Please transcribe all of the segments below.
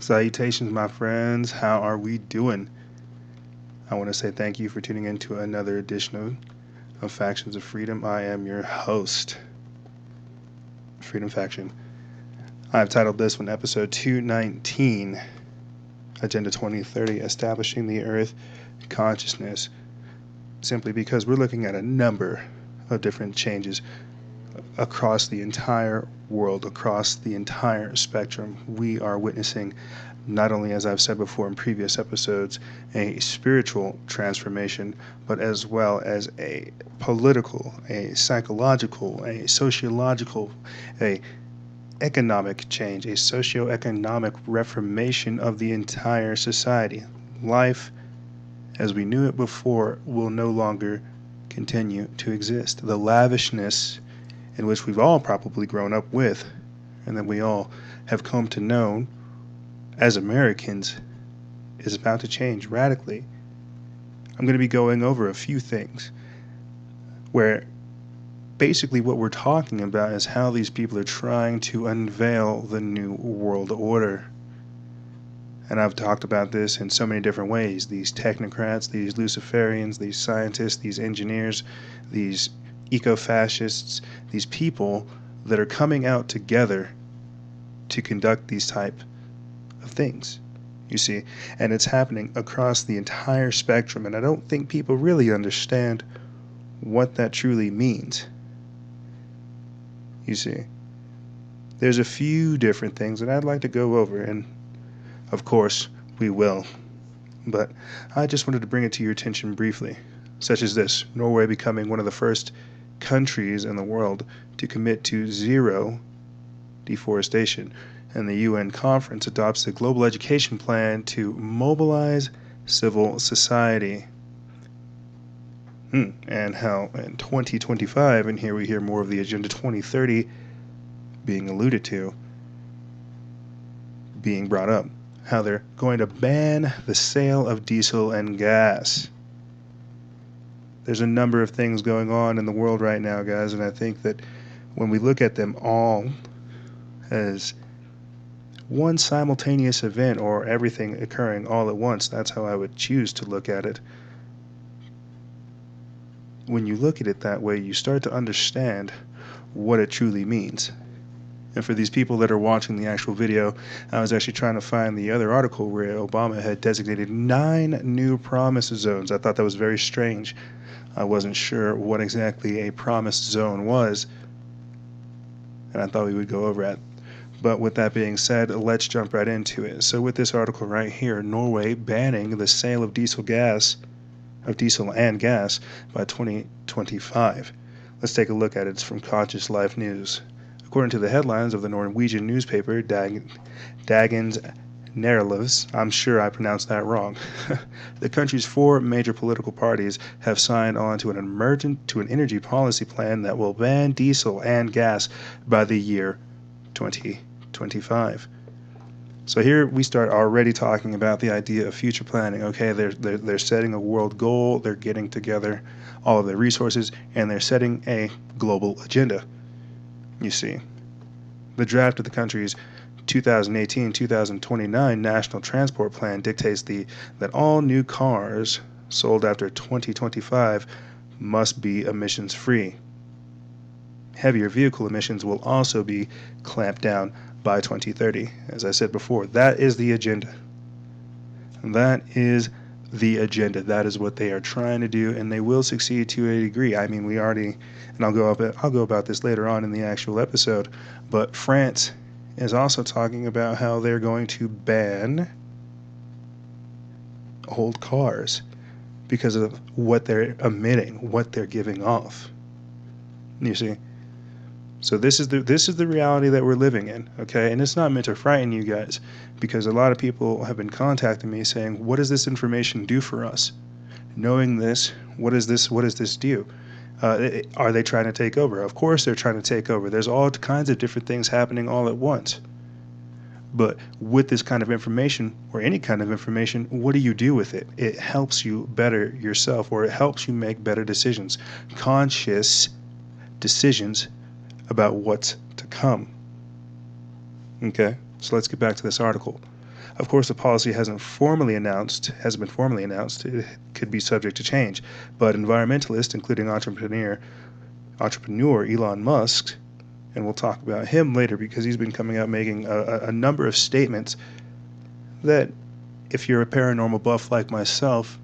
Salutations, my friends. How are we doing? I want to say thank you for tuning in to another edition of Factions of Freedom. I am your host, Freedom Faction. I've titled this one Episode 219, Agenda 2030, Establishing the Earth Consciousness, simply because we're looking at a number of different changes across the entire world, across the entire spectrum. We are witnessing, not only, as I've said before in previous episodes, a spiritual transformation, but as well as a political, a psychological, a sociological, a economic change, a socio-economic reformation of the entire society. Life, as we knew it before, will no longer continue to exist. The lavishness in which we've all probably grown up with, and that we all have come to know as Americans, is about to change radically. I'm going to be going over a few things where basically what we're talking about is how these people are trying to unveil the new world order. And I've talked about this in so many different ways. These technocrats, these Luciferians, these scientists, these engineers, these eco-fascists, these people that are coming out together to conduct these type of things, you see. And it's happening across the entire spectrum, and I don't think people really understand what that truly means. You see, there's a few different things that I'd like to go over, and of course we will, but I just wanted to bring it to your attention briefly, such as this: Norway becoming one of the first countries in the world to commit to zero deforestation, and the UN conference adopts the global education plan to mobilize civil society. And how in 2025, and here we hear more of the Agenda 2030 being alluded to, being brought up, how they're going to ban the sale of diesel and gas. There's a number of things going on in the world right now, guys, and I think that when we look at them all as one simultaneous event, or everything occurring all at once, that's how I would choose to look at it. When you look at it that way, you start to understand what it truly means. And for these people that are watching the actual video, I was actually trying to find the other article where Obama had designated 9 new promise zones. I thought that was very strange. I wasn't sure what exactly a promised zone was, and I thought we would go over it. But with that being said, let's jump right into it. So with this article right here, Norway banning the sale of diesel and gas by 2025. Let's take a look at it. It's from Conscious Life News. According to the headlines of the Norwegian newspaper Dagens Næringsliv, I'm sure I pronounced that wrong, the country's 4 major political parties have signed on to an energy policy plan that will ban diesel and gas by the year 2025. So here we start already talking about the idea of future planning. Okay, they're setting a world goal, they're getting together all of their resources, and they're setting a global agenda. You see, the draft of the country's 2018-2029 National Transport Plan dictates that all new cars sold after 2025 must be emissions-free. Heavier vehicle emissions will also be clamped down by 2030. As I said before, that is the agenda. That is the agenda. That is what they are trying to do, and they will succeed to a degree. I mean, we already, and I'll go about this later on in the actual episode, but France is also talking about how they're going to ban old cars because of what they're emitting, what they're giving off. You see? So this is the reality that we're living in, okay? And it's not meant to frighten you guys, because a lot of people have been contacting me saying, what does this information do for us? Knowing this, what does this do? Are they trying to take over? Of course they're trying to take over. There's all kinds of different things happening all at once. But with this kind of information, or any kind of information, what do you do with it? It helps you better yourself, or it helps you make better decisions, conscious decisions about what's to come. Okay, so let's get back to this article. Of course, the policy hasn't been formally announced. It could be subject to change. But environmentalists, including entrepreneur Elon Musk, and we'll talk about him later because he's been coming out making a number of statements that, if you're a paranormal buff like myself,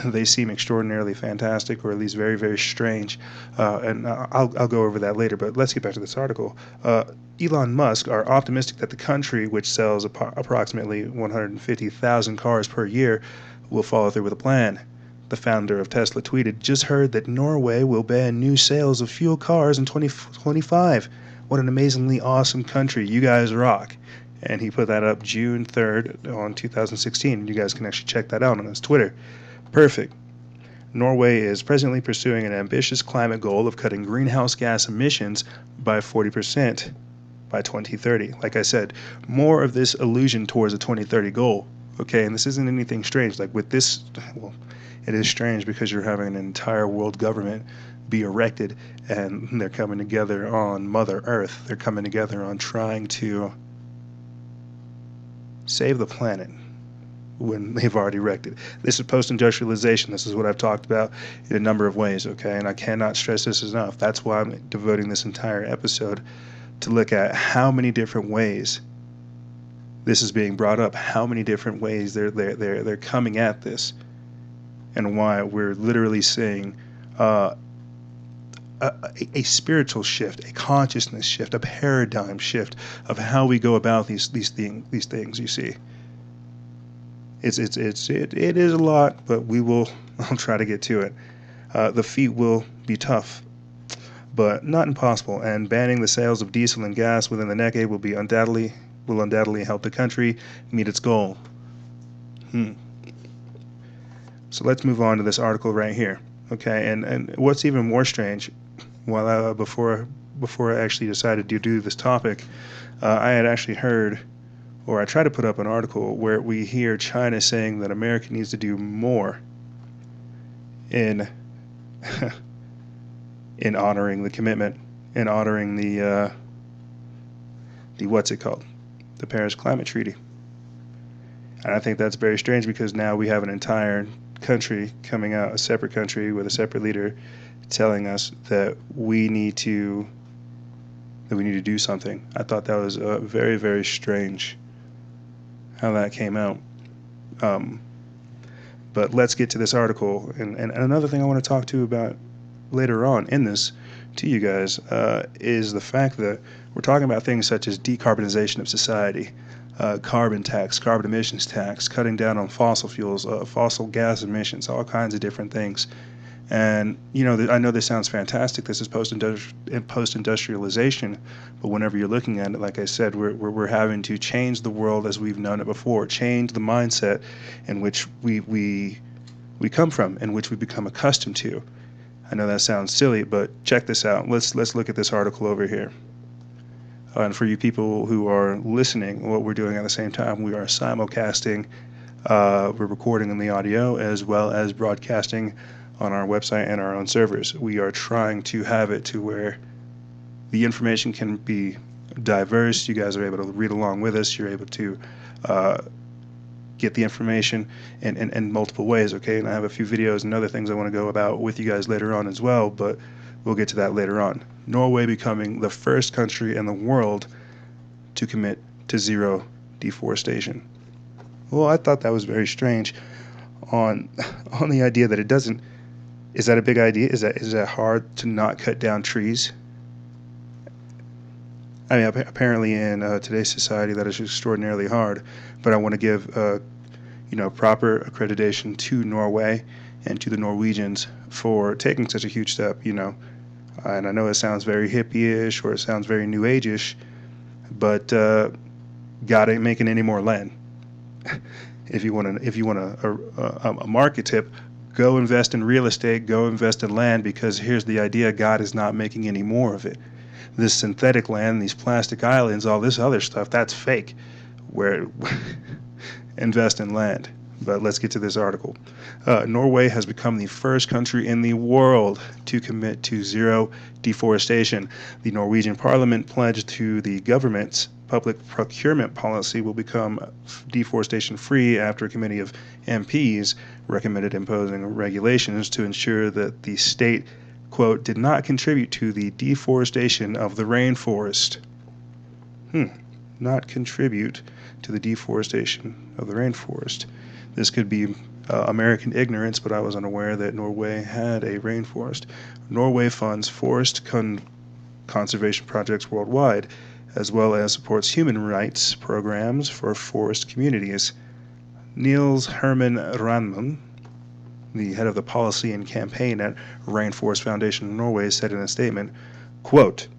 they seem extraordinarily fantastic, or at least very, very strange. And I'll go over that later, but let's get back to this article. Elon Musk are optimistic that the country, which sells approximately 150,000 cars per year, will follow through with a plan. The founder of Tesla tweeted, "Just heard that Norway will ban new sales of fuel cars in 2025. What an amazingly awesome country. You guys rock." And he put that up June 3rd on 2016. You guys can actually check that out on his Twitter. Perfect. Norway is presently pursuing an ambitious climate goal of cutting greenhouse gas emissions by 40% by 2030. Like I said, more of this allusion towards a 2030 goal. Okay, and this isn't anything strange. Like with this, well, it is strange because you're having an entire world government be erected, and they're coming together on Mother Earth. They're coming together on trying to save the planet when they've already erected. This is post-industrialization. This is what I've talked about in a number of ways, okay? And I cannot stress this enough. That's why I'm devoting this entire episode to look at how many different ways this is being brought up, how many different ways they're coming at this, and why we're literally seeing a spiritual shift, a consciousness shift, a paradigm shift of how we go about these things. You see, it is a lot, but I'll try to get to it. The feat will be tough, but not impossible. And banning the sales of diesel and gas within the decade will undoubtedly help the country meet its goal. So let's move on to this article right here. Okay, and what's even more strange, before I actually decided to do this topic, I had actually heard, or I tried to put up an article where we hear China saying that America needs to do more in in honoring the commitment, in honoring the what's it called, the Paris Climate Treaty. And I think that's very strange because now we have an entire country coming out, a separate country with a separate leader, telling us that we need to do something. I thought that was very, very strange how that came out. But let's get to this article. And another thing I want to talk to you about later on in this to you guys is the fact that we're talking about things such as decarbonization of society, carbon tax, carbon emissions tax, cutting down on fossil fuels, fossil gas emissions, all kinds of different things. And, I know this sounds fantastic. This is post-industrialization, but whenever you're looking at it, like I said, we're having to change the world as we've known it before, change the mindset in which we come from, in which we become accustomed to. I know that sounds silly, but check this out. Let's look at this article over here. And for you people who are listening, what we're doing at the same time, we are simulcasting. We're recording in the audio as well as broadcasting on our website and our own servers. We are trying to have it to where the information can be diverse. You guys are able to read along with us. You're able to get the information in multiple ways, okay? And I have a few videos and other things I want to go about with you guys later on as well, but we'll get to that later on. Norway becoming the first country in the world to commit to zero deforestation. Well, I thought that was very strange on the idea that it doesn't. Is that a big idea? Is that hard to not cut down trees? I mean, apparently in today's society that is extraordinarily hard. But I want to give proper accreditation to Norway and to the Norwegians for taking such a huge step. And I know it sounds very hippie-ish or it sounds very new age-ish, but God ain't making any more land. If you want a market tip, go invest in real estate, go invest in land, because here's the idea: God is not making any more of it. This synthetic land, these plastic islands, all this other stuff, that's fake. Where invest in land, But let's get to this article. Norway has become the first country in the world to commit to zero deforestation. The Norwegian parliament pledged to the government's public procurement policy will become deforestation free after a committee of MPs recommended imposing regulations to ensure that the state, quote, did not contribute to the deforestation of the rainforest. Not contribute to the deforestation of the rainforest. This could be American ignorance, but I was unaware that Norway had a rainforest. Norway funds forest conservation projects worldwide, as well as supports human rights programs for forest communities. Niels Herman Randman, the head of the policy and campaign at Rainforest Foundation Norway, said in a statement, quote,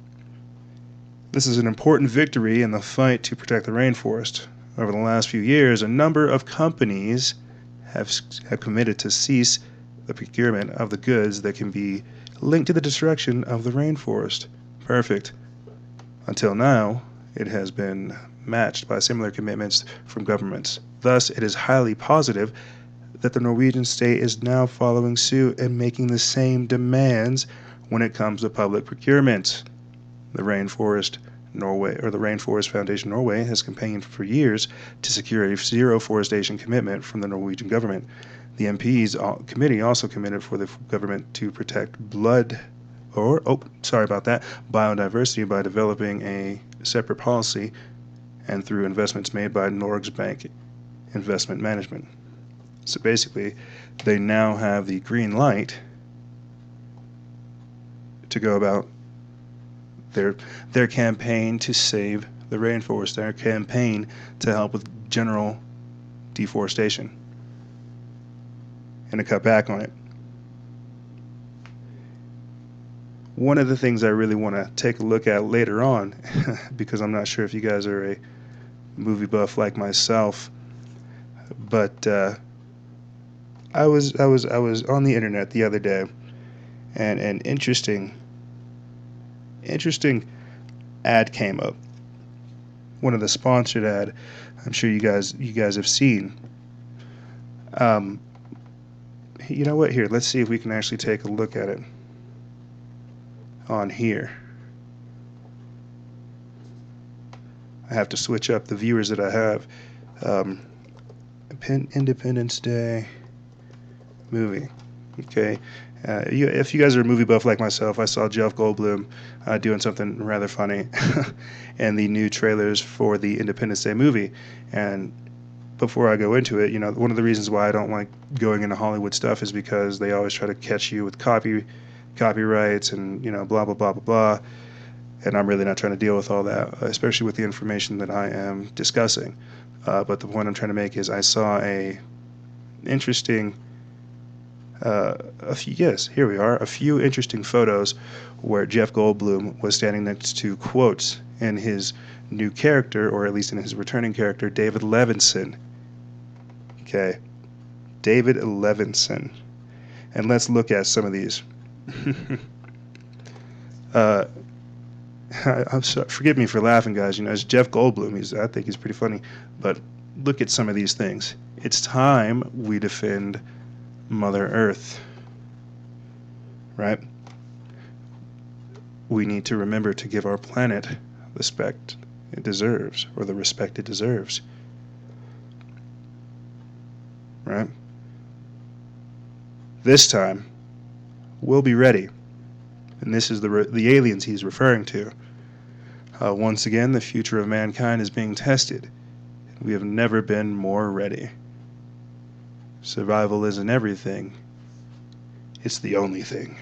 "This is an important victory in the fight to protect the rainforest. Over the last few years, a number of companies have committed to cease the procurement of the goods that can be linked to the destruction of the rainforest." Perfect. Until now, it has been matched by similar commitments from governments. Thus, it is highly positive that the Norwegian state is now following suit and making the same demands when it comes to public procurement. The Rainforest Foundation Norway has campaigned for years to secure a zero forestation commitment from the Norwegian government. The MP's committee also committed for the government to protect biodiversity by developing a separate policy and through investments made by Norges Bank Investment Management. So basically, they now have the green light to go about their campaign to save the rainforest, their campaign to help with general deforestation and to cut back on it. One of the things I really want to take a look at later on, because I'm not sure if you guys are a movie buff like myself, but I was on the internet the other day, and an interesting ad came up. One of the sponsored ad. I'm sure you guys have seen. You know what? Here, let's see if we can actually take a look at it on here. I have to switch up the viewers that I have. Independence Day movie. Okay. If you guys are a movie buff like myself, I saw Jeff Goldblum doing something rather funny in the new trailers for the Independence Day movie. And before I go into it, one of the reasons why I don't like going into Hollywood stuff is because they always try to catch you with copyrights and blah blah blah blah blah. And I'm really not trying to deal with all that, especially with the information that I am discussing. But the point I'm trying to make is I saw a interesting. Here we are. A few interesting photos where Jeff Goldblum was standing next to quotes in his new character, or at least in his returning character, David Levinson. Okay, David Levinson. And let's look at some of these. I'm sorry, forgive me for laughing, guys. It's Jeff Goldblum. I think he's pretty funny. But look at some of these things. It's time we defend Mother Earth, right? We need to remember to give our planet the respect it deserves, right? This time, we'll be ready, and this is the aliens he's referring to. Once again, the future of mankind is being tested. We have never been more ready. Survival isn't everything. It's the only thing.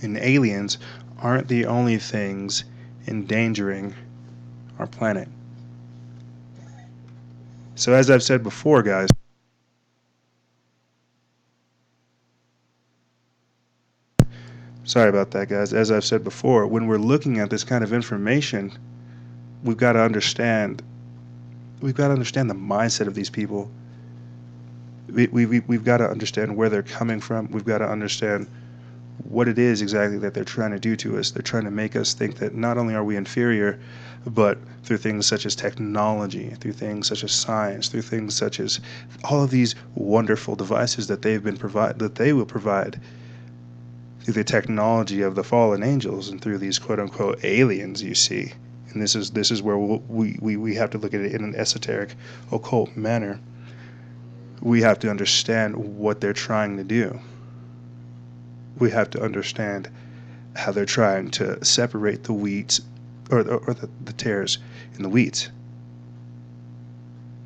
And aliens aren't the only things endangering our planet. So as I've said before, guys, sorry about that, guys. As I've said before, when we're looking at this kind of information, we've got to understand the mindset of these people. We've got to understand where they're coming from. We've got to understand what it is exactly that they're trying to do to us. They're trying to make us think that not only are we inferior, but through things such as technology, through things such as science, through things such as all of these wonderful devices that they will provide through the technology of the fallen angels and through these quote unquote aliens you see. And this is where we have to look at it in an esoteric, occult manner. We have to understand what they're trying to do. We have to understand how they're trying to separate the weeds or the tares in the wheat.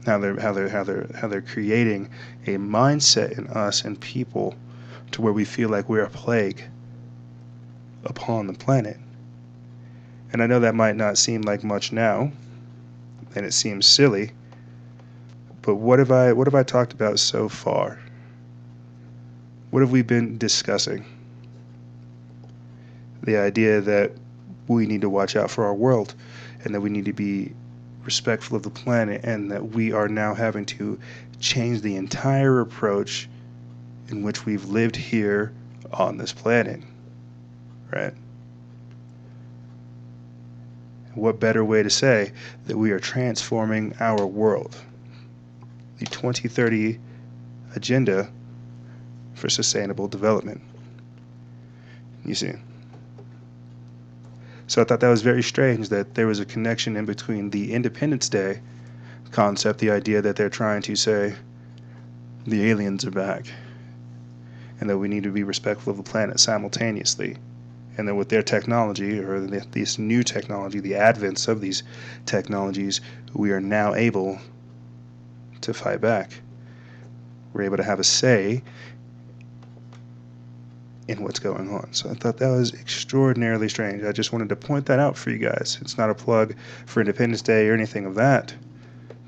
How they're creating a mindset in us and people to where we feel like we're a plague upon the planet. And I know that might not seem like much now, and it seems silly, but what have I talked about so far? What have we been discussing? The idea that we need to watch out for our world and that we need to be respectful of the planet, and that we are now having to change the entire approach in which we've lived here on this planet, right? What better way to say that we are transforming our world? The 2030 Agenda for Sustainable Development. You see. So I thought that was very strange that there was a connection in between the Independence Day concept, the idea that they're trying to say the aliens are back and that we need to be respectful of the planet simultaneously. And then with their technology, or this new technology, the advents of these technologies, we are now able to fight back. We're able to have a say in what's going on. So I thought that was extraordinarily strange. I just wanted to point that out for you guys. It's not a plug for Independence Day or anything of that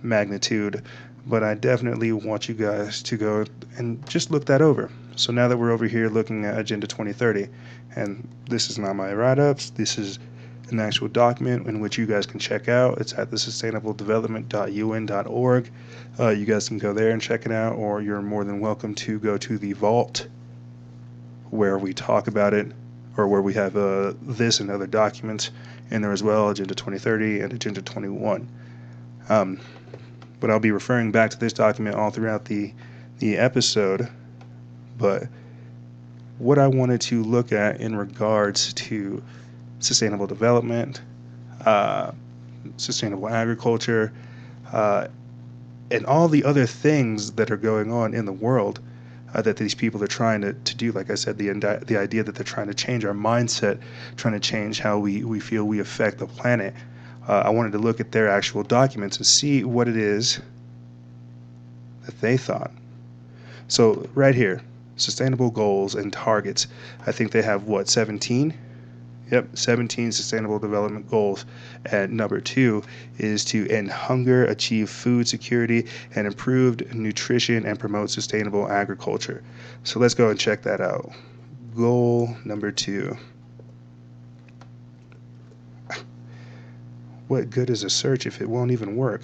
magnitude, but I definitely want you guys to go and just look that over. So now that we're over here looking at Agenda 2030, and this is not my write-ups, this is an actual document in which you guys can check out. It's at thesustainabledevelopment.un.org. You guys can go there and check it out, or you're more than welcome to go to the vault where we talk about it, or where we have this and other documents in there as well, Agenda 2030 and Agenda 21. But I'll be referring back to this document all throughout the episode. But what I wanted to look at in regards to sustainable development, sustainable agriculture, and all the other things that are going on in the world that these people are trying to do. Like I said, the idea that they're trying to change our mindset, trying to change how we feel we affect the planet. I wanted to look at their actual documents and see what it is that they thought. So right here, sustainable goals and targets. I think they have, 17? Yep, 17 sustainable development goals. And number 2 is to end hunger, achieve food security, and improved nutrition, and promote sustainable agriculture. So let's go and check that out. Goal number 2. What good is a search if it won't even work?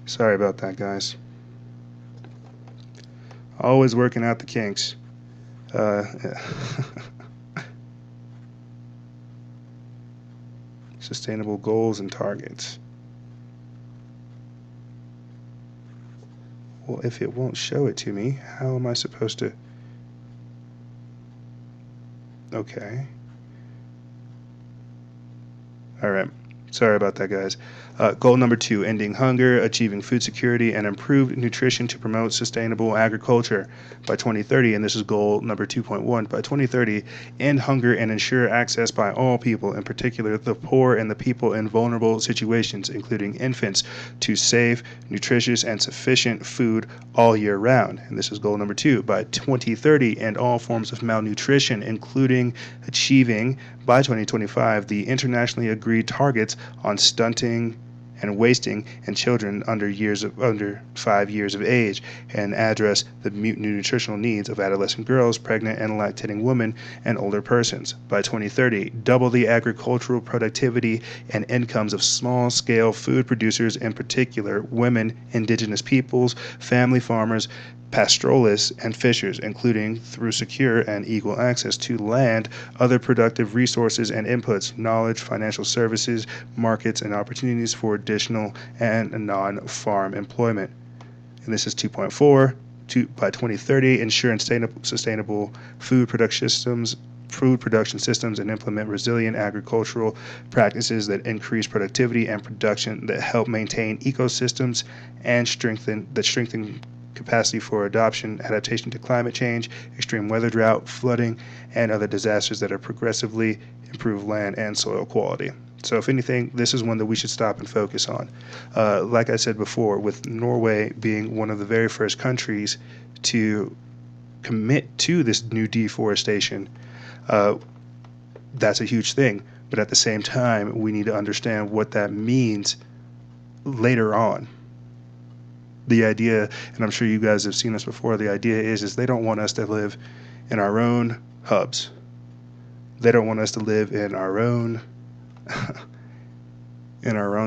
Sorry about that, guys. Always working out the kinks. Sustainable goals and targets. Well, if it won't show it to me, how am I supposed to? Okay. All right. Sorry about that, guys. Goal number 2, ending hunger, achieving food security, and improved nutrition to promote sustainable agriculture by 2030. And this is goal number 2.1. By 2030, end hunger and ensure access by all people, in particular the poor and the people in vulnerable situations, including infants, to safe, nutritious, and sufficient food all year round. And this is goal number 2. By 2030, end all forms of malnutrition, including achieving by 2025 the internationally agreed targets on stunting and wasting in children under 5 years of age, and address the nutritional needs of adolescent girls, pregnant and lactating women, and older persons. By 2030, double the agricultural productivity and incomes of small-scale food producers, in particular women, indigenous peoples, family farmers, pastoralists, and fishers, including through secure and equal access to land, other productive resources and inputs, knowledge, financial services, markets, and opportunities for additional and non-farm employment. And this is 2.4. By 2030, ensure sustainable food production systems and implement resilient agricultural practices that increase productivity and production, that help maintain ecosystems and strengthen capacity for adaptation to climate change, extreme weather, drought, flooding, and other disasters that are progressively improve land and soil quality. So if anything, this is one that we should stop and focus on. Like I said before, with Norway being one of the very first countries to commit to this new deforestation, that's a huge thing. But at the same time, we need to understand what that means later on. The idea, and I'm sure you guys have seen this before, the idea is they don't want us to live in our own hubs. They don't want us to live in our own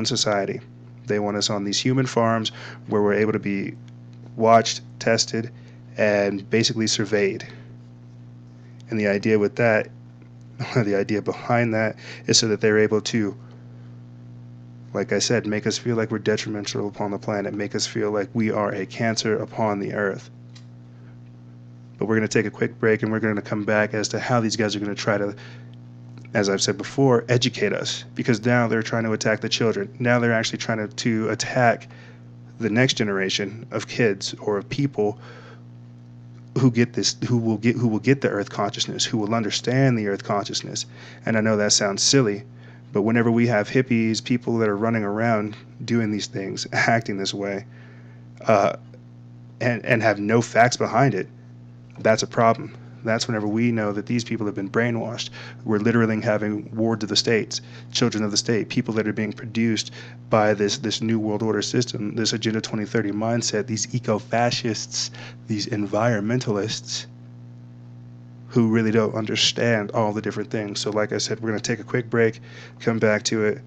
society. They want us on these human farms where we're able to be watched, tested, and basically surveyed. And the idea with that, the idea behind that, is so that they're able to, like I said, make us feel like we're detrimental upon the planet, make us feel like we are a cancer upon the earth. But we're going to take a quick break, and we're going to come back as to how these guys are going to try to, as I've said before, educate us. Because now they're trying to attack the children. Now they're actually trying to attack the next generation of kids or of people who get this, who will get the earth consciousness, who will understand the earth consciousness. And I know that sounds silly, but whenever we have hippies, people that are running around doing these things, acting this way, and have no facts behind it, that's a problem. That's whenever we know that these people have been brainwashed. We're literally having wards of the states, children of the state, people that are being produced by this new world order system, this Agenda 2030 mindset, these eco-fascists, these environmentalists, who really don't understand all the different things. So like I said, we're going to take a quick break, come back to it,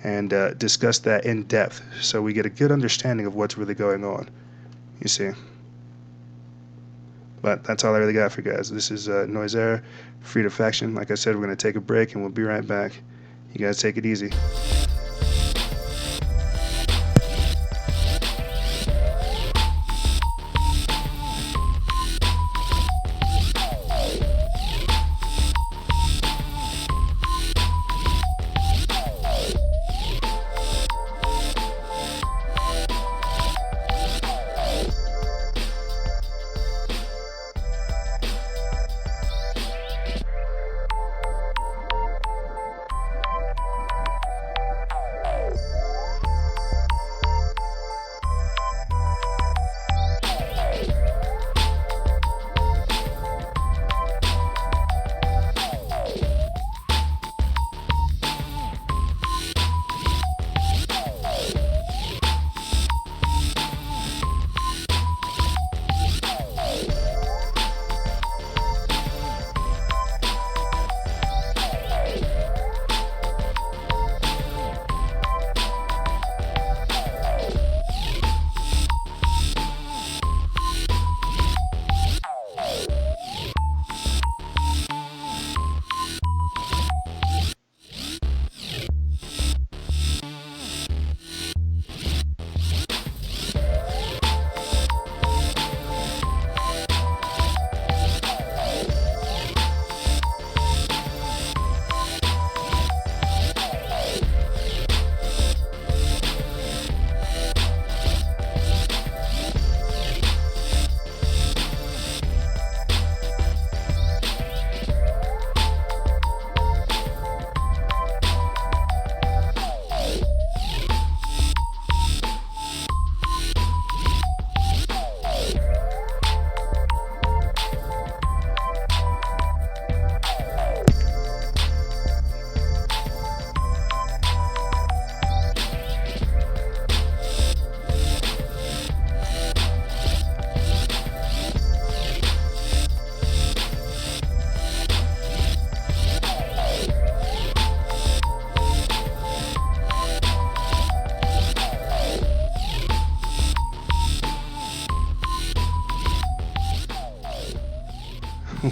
and discuss that in depth so we get a good understanding of what's really going on, you see. But that's all I really got for you guys. This is Noiser, Free to Faction. Like I said, we're going to take a break, and we'll be right back. You guys take it easy.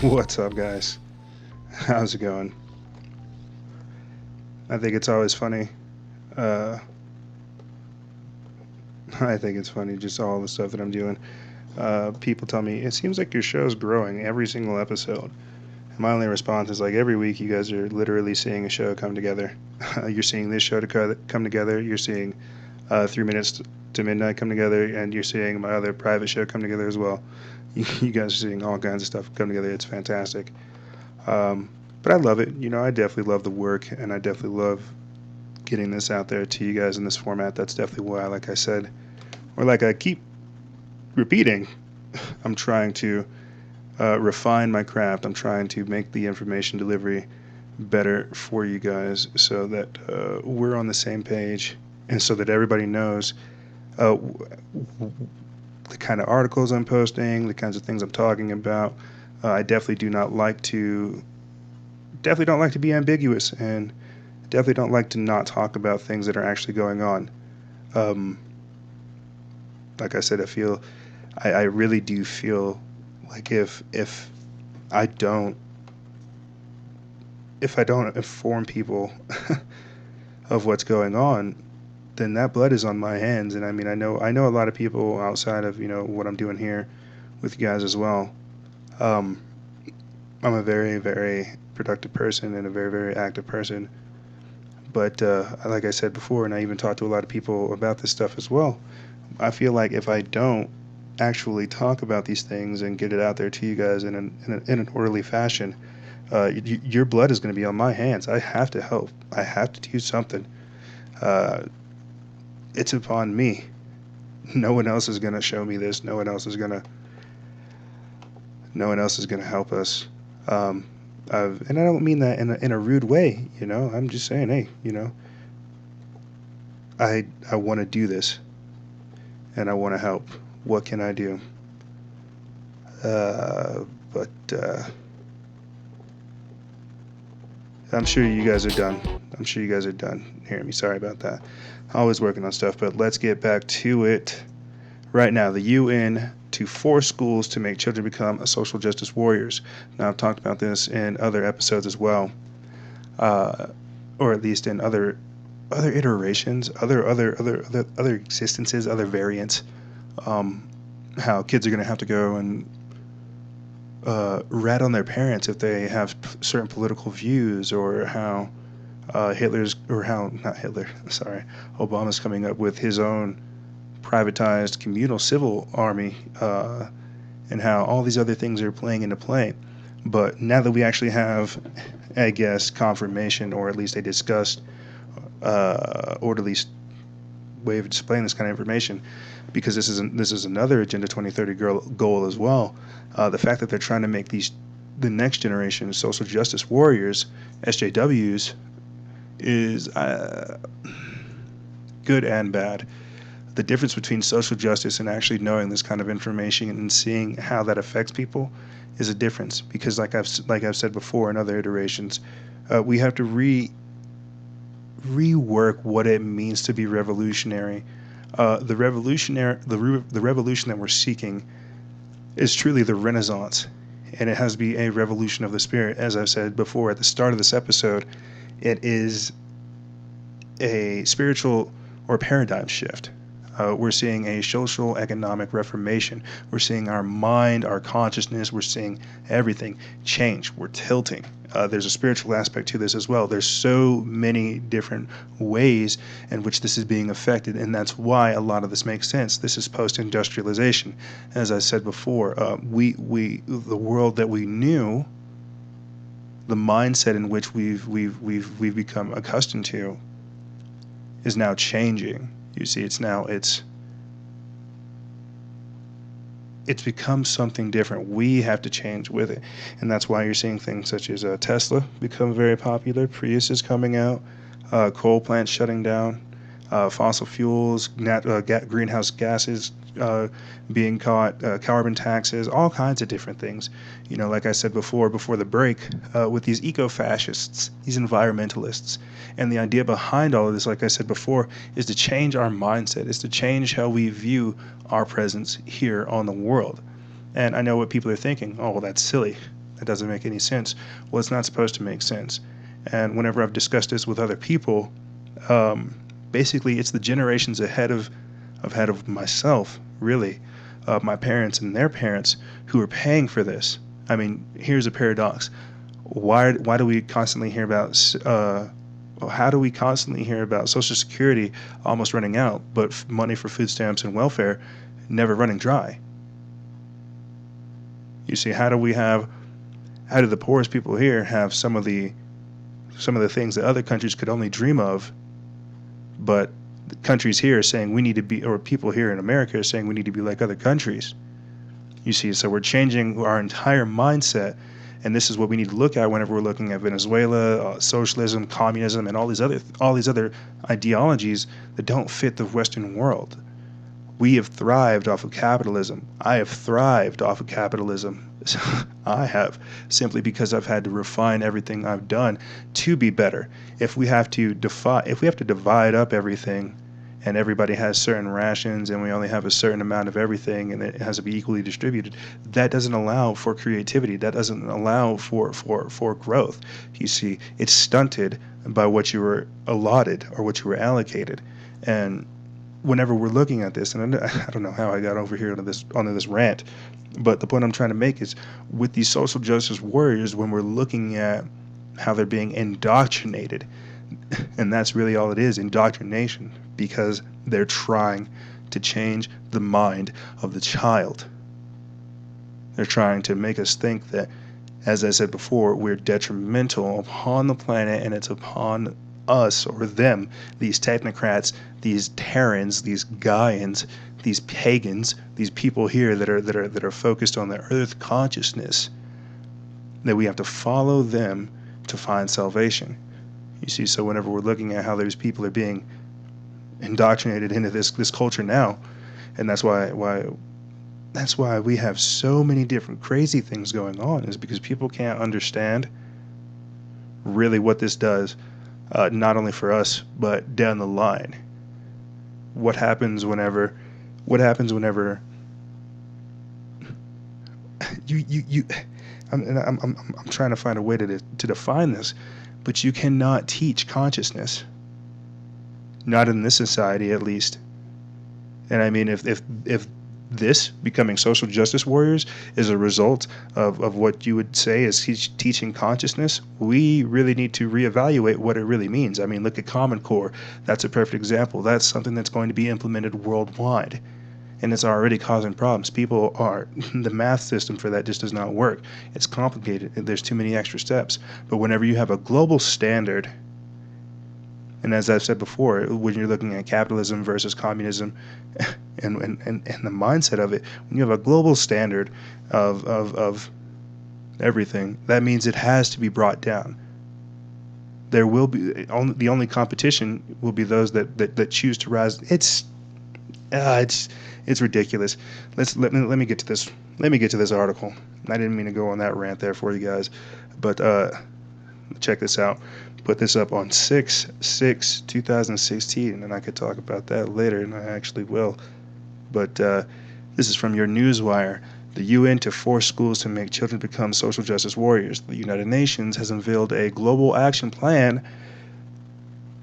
What's up, guys? How's it going? I think it's always funny. Uh, I think it's funny just all the stuff that I'm doing. People tell me it seems like your show's growing every single episode. And my only response is like every week you guys are literally seeing a show come together. You're seeing this show to come together. You're seeing 3 minutes to midnight come together, and you're seeing my other private show come together as well. You guys are seeing all kinds of stuff come together. It's fantastic. Um, but I love it. I definitely love the work, and I definitely love getting this out there to you guys in this format. That's definitely why, like I said, or like I keep repeating, I'm trying to refine my craft. I'm trying to make the information delivery better for you guys so that we're on the same page and so that everybody knows the kind of articles I'm posting, the kinds of things I'm talking about. I definitely do not like to definitely don't like to be ambiguous, and definitely don't like to not talk about things that are actually going on. Um, like I said, I really do feel like if I don't if I don't inform people of what's going on, then that blood is on my hands. And I mean, I know a lot of people outside of what I'm doing here with you guys as well. Um, I'm a very very productive person and a very very active person. But like I said before, and I even talked to a lot of people about this stuff as well. I feel like if I don't actually talk about these things and get it out there to you guys in an orderly fashion, your blood is going to be on my hands. I have to help. I have to do something. Uh, it's upon me. No one else is going to show me this. No one else is gonna help us. Um, and I don't mean that in a rude way. I'm just saying, hey, I want to do this and I want to help. What can I do? But I'm sure you guys are done. I'm sure you guys are done hearing me. Sorry about that. Always working on stuff, but let's get back to it. Right now, the UN to force schools to make children become social justice warriors. Now, I've talked about this in other episodes as well, uh, or at least in other iterations, other existences, other variants. Um, how kids are going to have to go and rat on their parents if they have certain political views, or how not Hitler, sorry, Obama's coming up with his own privatized communal civil army, and how all these other things are playing into play. But now that we actually have, I guess, confirmation, or at least a discussed, orderly way of displaying this kind of information, because this is another Agenda 2030 goal as well. The fact that they're trying to make the next generation social justice warriors, SJWs, is good and bad. The difference between social justice and actually knowing this kind of information and seeing how that affects people is a difference. Because like I've said before in other iterations, we have to rework what it means to be revolutionary. The revolution that we're seeking is truly the Renaissance, and it has to be a revolution of the spirit. As I've said before at the start of this episode, it is a spiritual or paradigm shift. We're seeing a social economic reformation. We're seeing our mind, our consciousness, we're seeing everything change. We're tilting. There's a spiritual aspect to this as well. There's so many different ways in which this is being affected, and that's why a lot of this makes sense. This is post-industrialization. As I said before, the world that we knew, the mindset in which we've become accustomed to, is now changing. You see, it's become something different. We have to change with it, and that's why you're seeing things such as Tesla become very popular. Prius is coming out, coal plants shutting down, fossil fuels, greenhouse gases being caught, carbon taxes, all kinds of different things. Like I said before the break, with these eco-fascists, these environmentalists, and the idea behind all of this, like I said before, is to change our mindset, is to change how we view our presence here on the world. And I know what people are thinking. Oh, well, that's silly. That doesn't make any sense. Well, it's not supposed to make sense. And whenever I've discussed this with other people, basically it's the generations ahead of myself, really, my parents and their parents, who are paying for this. I mean, here's a paradox. Why do we constantly hear about how do we constantly hear about Social Security almost running out, but money for food stamps and welfare never running dry? You see, how do the poorest people here have some of the things that other countries could only dream of, but the countries here are saying we need to be, or people here in America are saying we need to be like other countries? You see, so we're changing our entire mindset, and this is what we need to look at whenever we're looking at Venezuela, socialism, communism, and all these other ideologies that don't fit the Western world. We have thrived off of capitalism. I have thrived off of capitalism. I have, simply because I've had to refine everything I've done to be better. If we have to divide up everything, and everybody has certain rations, and we only have a certain amount of everything, and it has to be equally distributed, that doesn't allow for creativity. That doesn't allow for growth. You see, it's stunted by what you were allotted or what you were allocated. And whenever we're looking at this, and I don't know how I got over here onto this rant, but the point I'm trying to make is, with these social justice warriors, when we're looking at how they're being indoctrinated, and that's really all it is, indoctrination, because they're trying to change the mind of the child. They're trying to make us think that, as I said before, we're detrimental upon the planet, and it's upon us or them, these technocrats, these Terrans, these Gaians, these pagans, these people here that are focused on the earth consciousness, that we have to follow them to find salvation. You see, so whenever we're looking at how those people are being indoctrinated into this culture now, and that's why we have so many different crazy things going on, is because people can't understand really what this does, not only for us but down the line. What happens whenever you I'm trying to find a way to define this, but you cannot teach consciousness. Not in this society, at least. And I mean, if this becoming social justice warriors is a result of what you would say is teaching consciousness, we really need to reevaluate what it really means. I mean, look at Common Core. That's a perfect example. That's something that's going to be implemented worldwide, and it's already causing problems. The math system for that just does not work. It's complicated. There's too many extra steps. But whenever you have a global standard, and as I've said before, when you're looking at capitalism versus communism and the mindset of it, when you have a global standard of everything, that means it has to be brought down. There will be the only competition will be those that choose to rise. It's ridiculous. Let me get to this. Let me get to this article. I didn't mean to go on that rant there for you guys, but check this out. Put this up on 6/6/2016, and I could talk about that later, and I actually will. But this is from your Newswire. The UN to force schools to make children become social justice warriors. The United Nations has unveiled a global action plan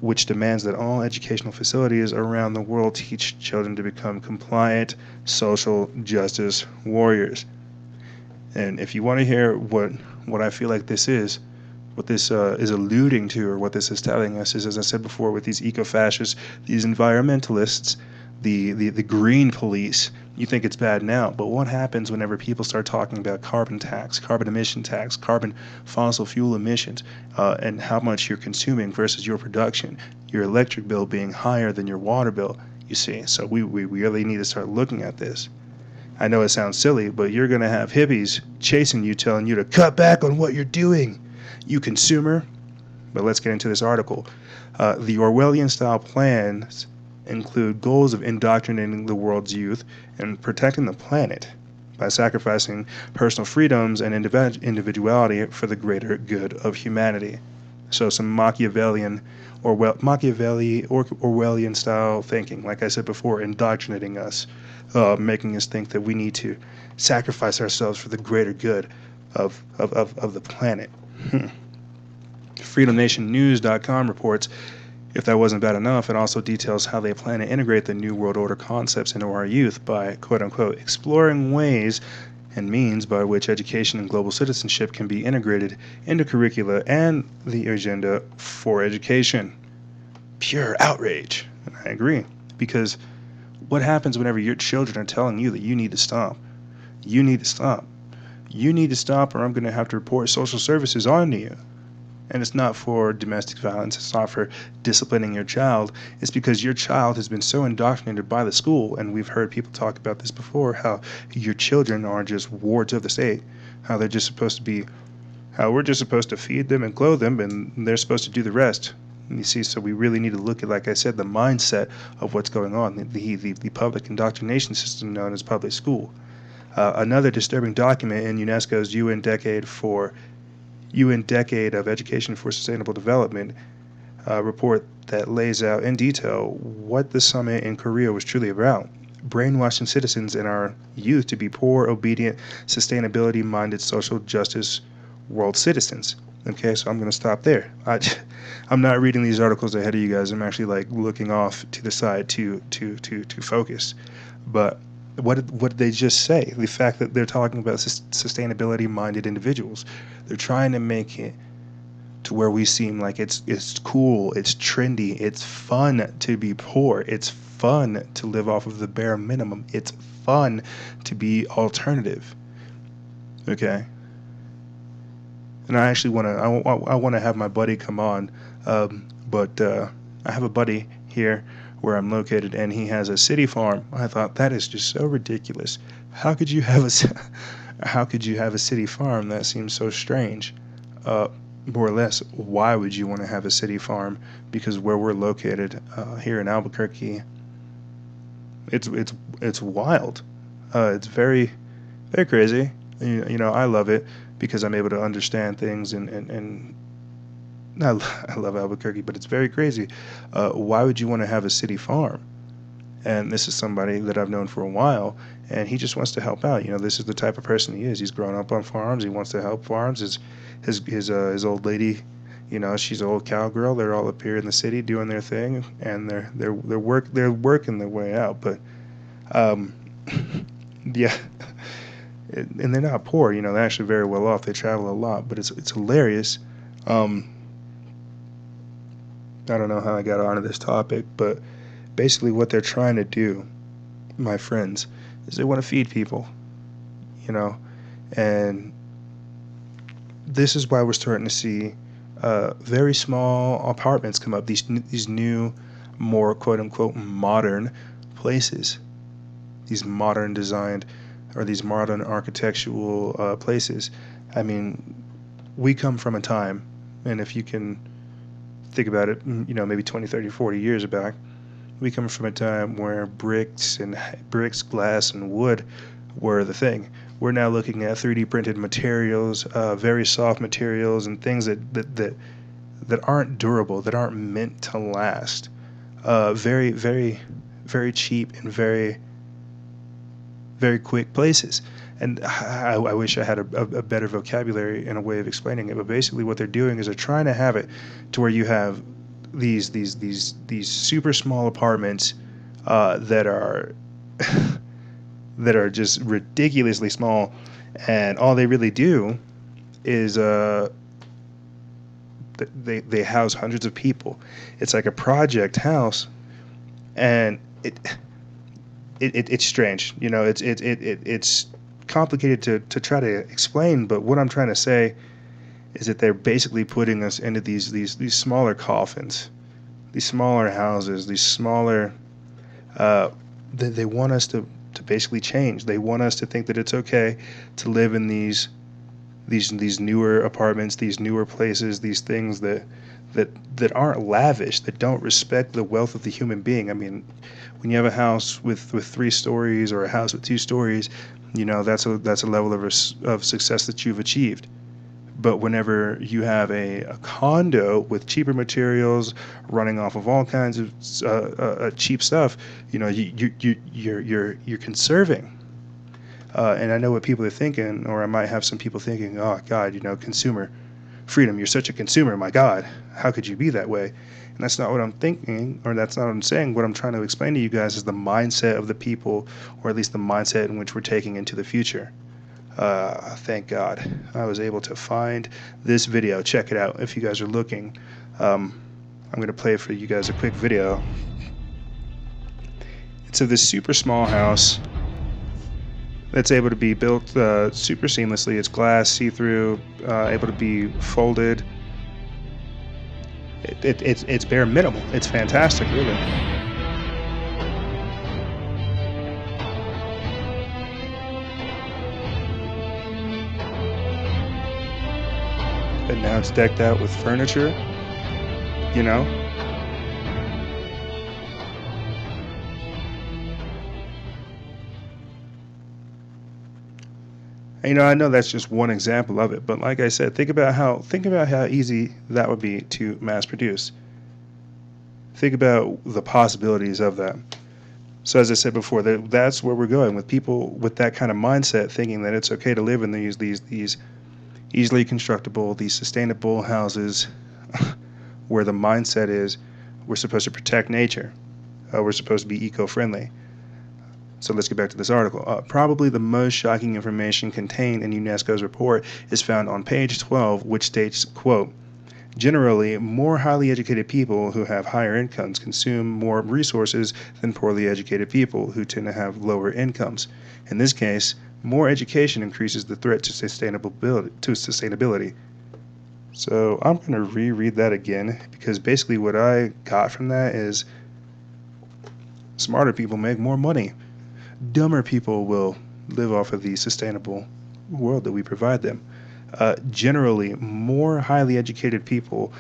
which demands that all educational facilities around the world teach children to become compliant social justice warriors. And if you want to hear what I feel like this is, what this is alluding to, or what this is telling us, is, as I said before, with these eco-fascists, these environmentalists, the green police, you think it's bad now, but what happens whenever people start talking about carbon tax, carbon emission tax, carbon fossil fuel emissions, and how much you're consuming versus your production, your electric bill being higher than your water bill, you see? So we really need to start looking at this. I know it sounds silly, but you're going to have hippies chasing you, telling you to cut back on what you're doing, you consumer. But let's get into this article. The Orwellian-style plans include goals of indoctrinating the world's youth and protecting the planet by sacrificing personal freedoms and individuality for the greater good of humanity. So some Machiavellian Orwellian-style thinking, like I said before, indoctrinating us, making us think that we need to sacrifice ourselves for the greater good. of the planet. FreedomNationNews.com reports, if that wasn't bad enough, it also details how they plan to integrate the New World Order concepts into our youth by, quote unquote, exploring ways and means by which education and global citizenship can be integrated into curricula and the agenda for education. Pure outrage. And I agree. Because what happens whenever your children are telling you that you need to stop? You need to stop. You need to stop, or I'm going to have to report social services on you. And it's not for domestic violence. It's not for disciplining your child. It's because your child has been so indoctrinated by the school, and we've heard people talk about this before, how your children are just wards of the state, how they're just supposed to be, how we're just supposed to feed them and clothe them, and they're supposed to do the rest. And you see, so we really need to look at, like I said, the mindset of what's going on, the public indoctrination system known as public school. Another disturbing document in UNESCO's UN Decade of Education for Sustainable Development report that lays out in detail what the summit in Korea was truly about. Brainwashing citizens and our youth to be poor, obedient, sustainability-minded, social justice world citizens. Okay, so I'm going to stop there. I'm not reading these articles ahead of you guys. I'm actually like looking off to the side to focus. But what did they just say? The fact that they're talking about sustainability-minded individuals. They're trying to make it to where we seem like it's cool, it's trendy, it's fun to be poor, it's fun to live off of the bare minimum, it's fun to be alternative. Okay. And I actually want to have my buddy come on, but I have a buddy here where I'm located, and he has a city farm. I thought that is just so ridiculous. How could you have a city farm? That seems so strange. More or less, why would you want to have a city farm? Because where we're located here in Albuquerque, it's wild. It's very very crazy. You know, I love it because I'm able to understand things and I love Albuquerque, but it's very crazy. Why would you want to have a city farm? And this is somebody that I've known for a while, and he just wants to help out. You know, this is the type of person he is. He's grown up on farms. He wants to help farms. His old lady, you know, she's an old cowgirl. They're all up here in the city doing their thing, and they're working their way out. But yeah, and they're not poor. You know, they're actually very well off. They travel a lot, but it's hilarious. I don't know how I got onto this topic, but basically what they're trying to do, my friends, is they want to feed people, you know, and this is why we're starting to see very small apartments come up, these new, more quote-unquote modern places, these modern designed or these modern architectural places. I mean, we come from a time, and if you can think about it, you know, maybe 20, 30, 40 years back, we come from a time where bricks, glass, and wood were the thing. We're now looking at 3D printed materials, very soft materials, and things that aren't durable, that aren't meant to last. Very, very, very cheap and very, very quick places. And I wish I had a better vocabulary and a way of explaining it. But basically, what they're doing is they're trying to have it to where you have these super small apartments that are that are just ridiculously small, and all they really do is they house hundreds of people. It's like a project house, and it's strange. You know, it's complicated to try to explain, but what I'm trying to say is that they're basically putting us into these smaller coffins, these smaller houses, these smaller they want us to basically change. They want us to think that it's okay to live in these newer apartments, these newer places, these things that aren't lavish, that don't respect the wealth of the human being. I mean, when you have a house with 3 stories or a house with 2 stories, you know, that's a level of success that you've achieved. But whenever you have a condo with cheaper materials, running off of all kinds of cheap stuff, you know, you're conserving. And I know what people are thinking, or I might have some people thinking, oh, God, consumer freedom, you're such a consumer, my God, how could you be that way? And that's not what I'm thinking, or that's not what I'm saying. What I'm trying to explain to you guys is the mindset of the people, or at least the mindset in which we're taking into the future. Thank God I was able to find this video. Check it out if you guys are looking. I'm going to play for you guys a quick video. It's of this super small house that's able to be built super seamlessly. It's glass, see-through, able to be folded. It's bare minimal. It's fantastic, really. And now it's decked out with furniture, you know. I know that's just one example of it, but like I said, think about how easy that would be to mass produce. Think about the possibilities of that. So as I said before, that's where we're going, with people with that kind of mindset, thinking that it's okay to live in these easily constructible, these sustainable houses, where the mindset is we're supposed to protect nature, we're supposed to be eco-friendly. So let's get back to this article. Probably the most shocking information contained in UNESCO's report is found on page 12, which states, quote, generally, more highly educated people who have higher incomes consume more resources than poorly educated people who tend to have lower incomes. In this case, more education increases the threat to sustainability. So I'm going to reread that again, because basically what I got from that is smarter people make more money. Dumber people will live off of the sustainable world that we provide them. Generally, more highly educated people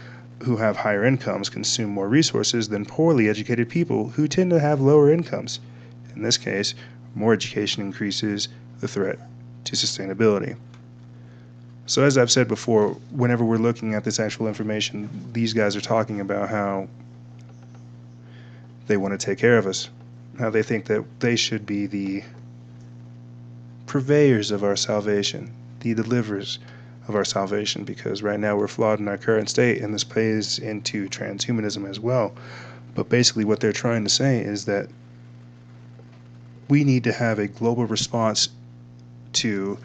who have higher incomes consume more resources than poorly educated people who tend to have lower incomes. In this case, more education increases the threat to sustainability. So as I've said before, whenever we're looking at this actual information, these guys are talking about how they want to take care of us, how they think that they should be the purveyors of our salvation, the deliverers of our salvation, because right now we're flawed in our current state, and this plays into transhumanism as well. But basically what they're trying to say is that we need to have a global response to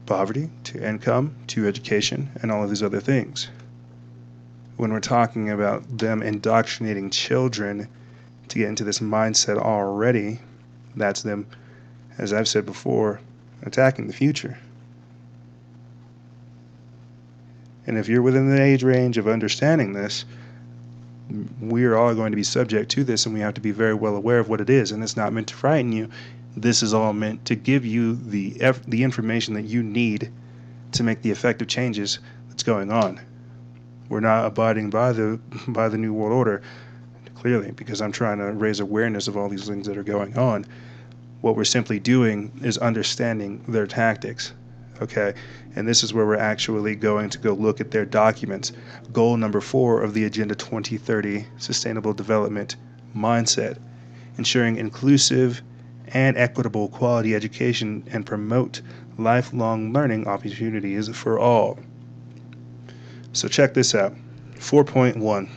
poverty, to income, to education, and all of these other things. When we're talking about them indoctrinating children to get into this mindset already, that's them, as I've said before, attacking the future. And if you're within the age range of understanding this, we are all going to be subject to this, and we have to be very well aware of what it is. And it's not meant to frighten you. This is all meant to give you the information that you need to make the effective changes that's going on. We're not abiding by the New World Order, clearly, because I'm trying to raise awareness of all these things that are going on. What we're simply doing is understanding their tactics, okay? And this is where we're actually going to go look at their documents. Goal number 4 of the Agenda 2030 Sustainable Development Mindset: ensuring inclusive and equitable quality education and promote lifelong learning opportunities for all. So check this out. 4.1.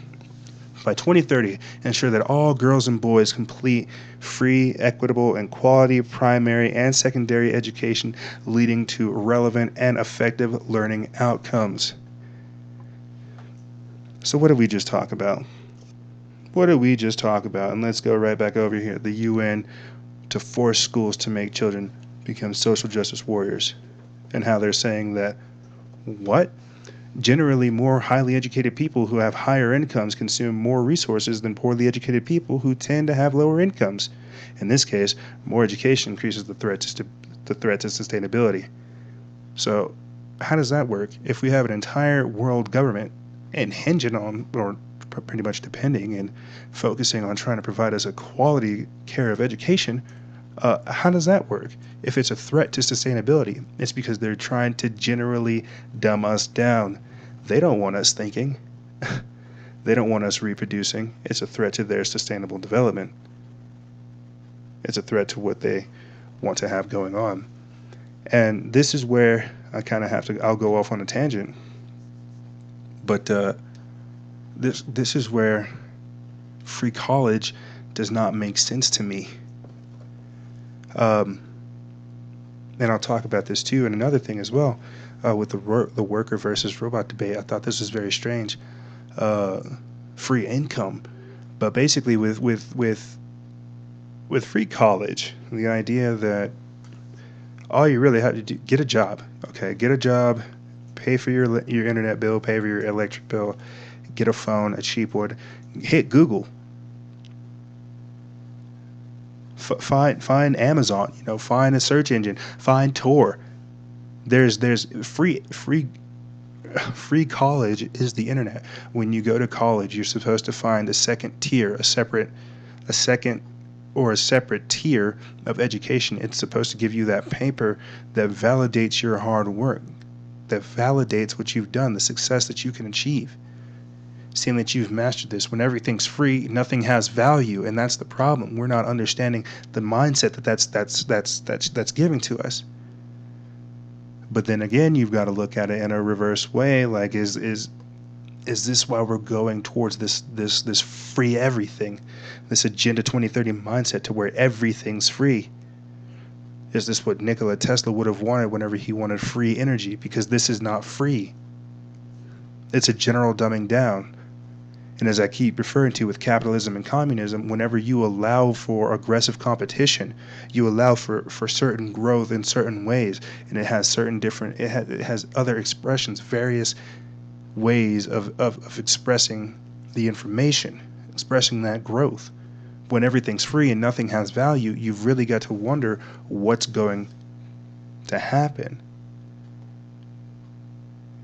By 2030, ensure that all girls and boys complete free, equitable, and quality primary and secondary education, leading to relevant and effective learning outcomes. So what did we just talk about? And let's go right back over here. The UN to force schools to make children become social justice warriors. And how they're saying that, what? Generally, more highly educated people who have higher incomes consume more resources than poorly educated people who tend to have lower incomes. In this case, more education increases the threat to sustainability. So, how does that work? If we have an entire world government and hinging on, or pretty much depending and focusing on trying to provide us a quality care of education, how does that work? If it's a threat to sustainability, it's because they're trying to generally dumb us down. They don't want us thinking. They don't want us reproducing. It's a threat to their sustainable development. It's a threat to what they want to have going on. And this is where I kind of have to. I'll go off on a tangent, but this is where free college does not make sense to me. Um, and I'll talk about this too. And another thing as well, with the worker versus robot debate, I thought this was very strange. Uh, Free income, but basically with free college, the idea that all you really have to do get a job. Okay, get a job, pay for your internet bill, pay for your electric bill, get a phone, a cheap one, hit Google, find Amazon, find a search engine, find Tor. There's free college is the internet. When you go to college, you're supposed to find a second tier, a second or a separate tier of education. It's supposed to give you that paper that validates your hard work, that validates what you've done, the success that you can achieve. Saying that you've mastered this. When everything's free, nothing has value, and that's the problem. We're not understanding the mindset that's giving to us. But then again, you've got to look at it in a reverse way. Like, is this why we're going towards this free everything, this Agenda 2030 mindset to where everything's free? Is this what Nikola Tesla would have wanted whenever he wanted free energy? Because this is not free. It's a general dumbing down. And as I keep referring to with capitalism and communism, whenever you allow for aggressive competition, you allow for certain growth in certain ways, and it has certain different, it has other expressions, various ways of expressing the information, expressing that growth. When everything's free and nothing has value, you've really got to wonder what's going to happen.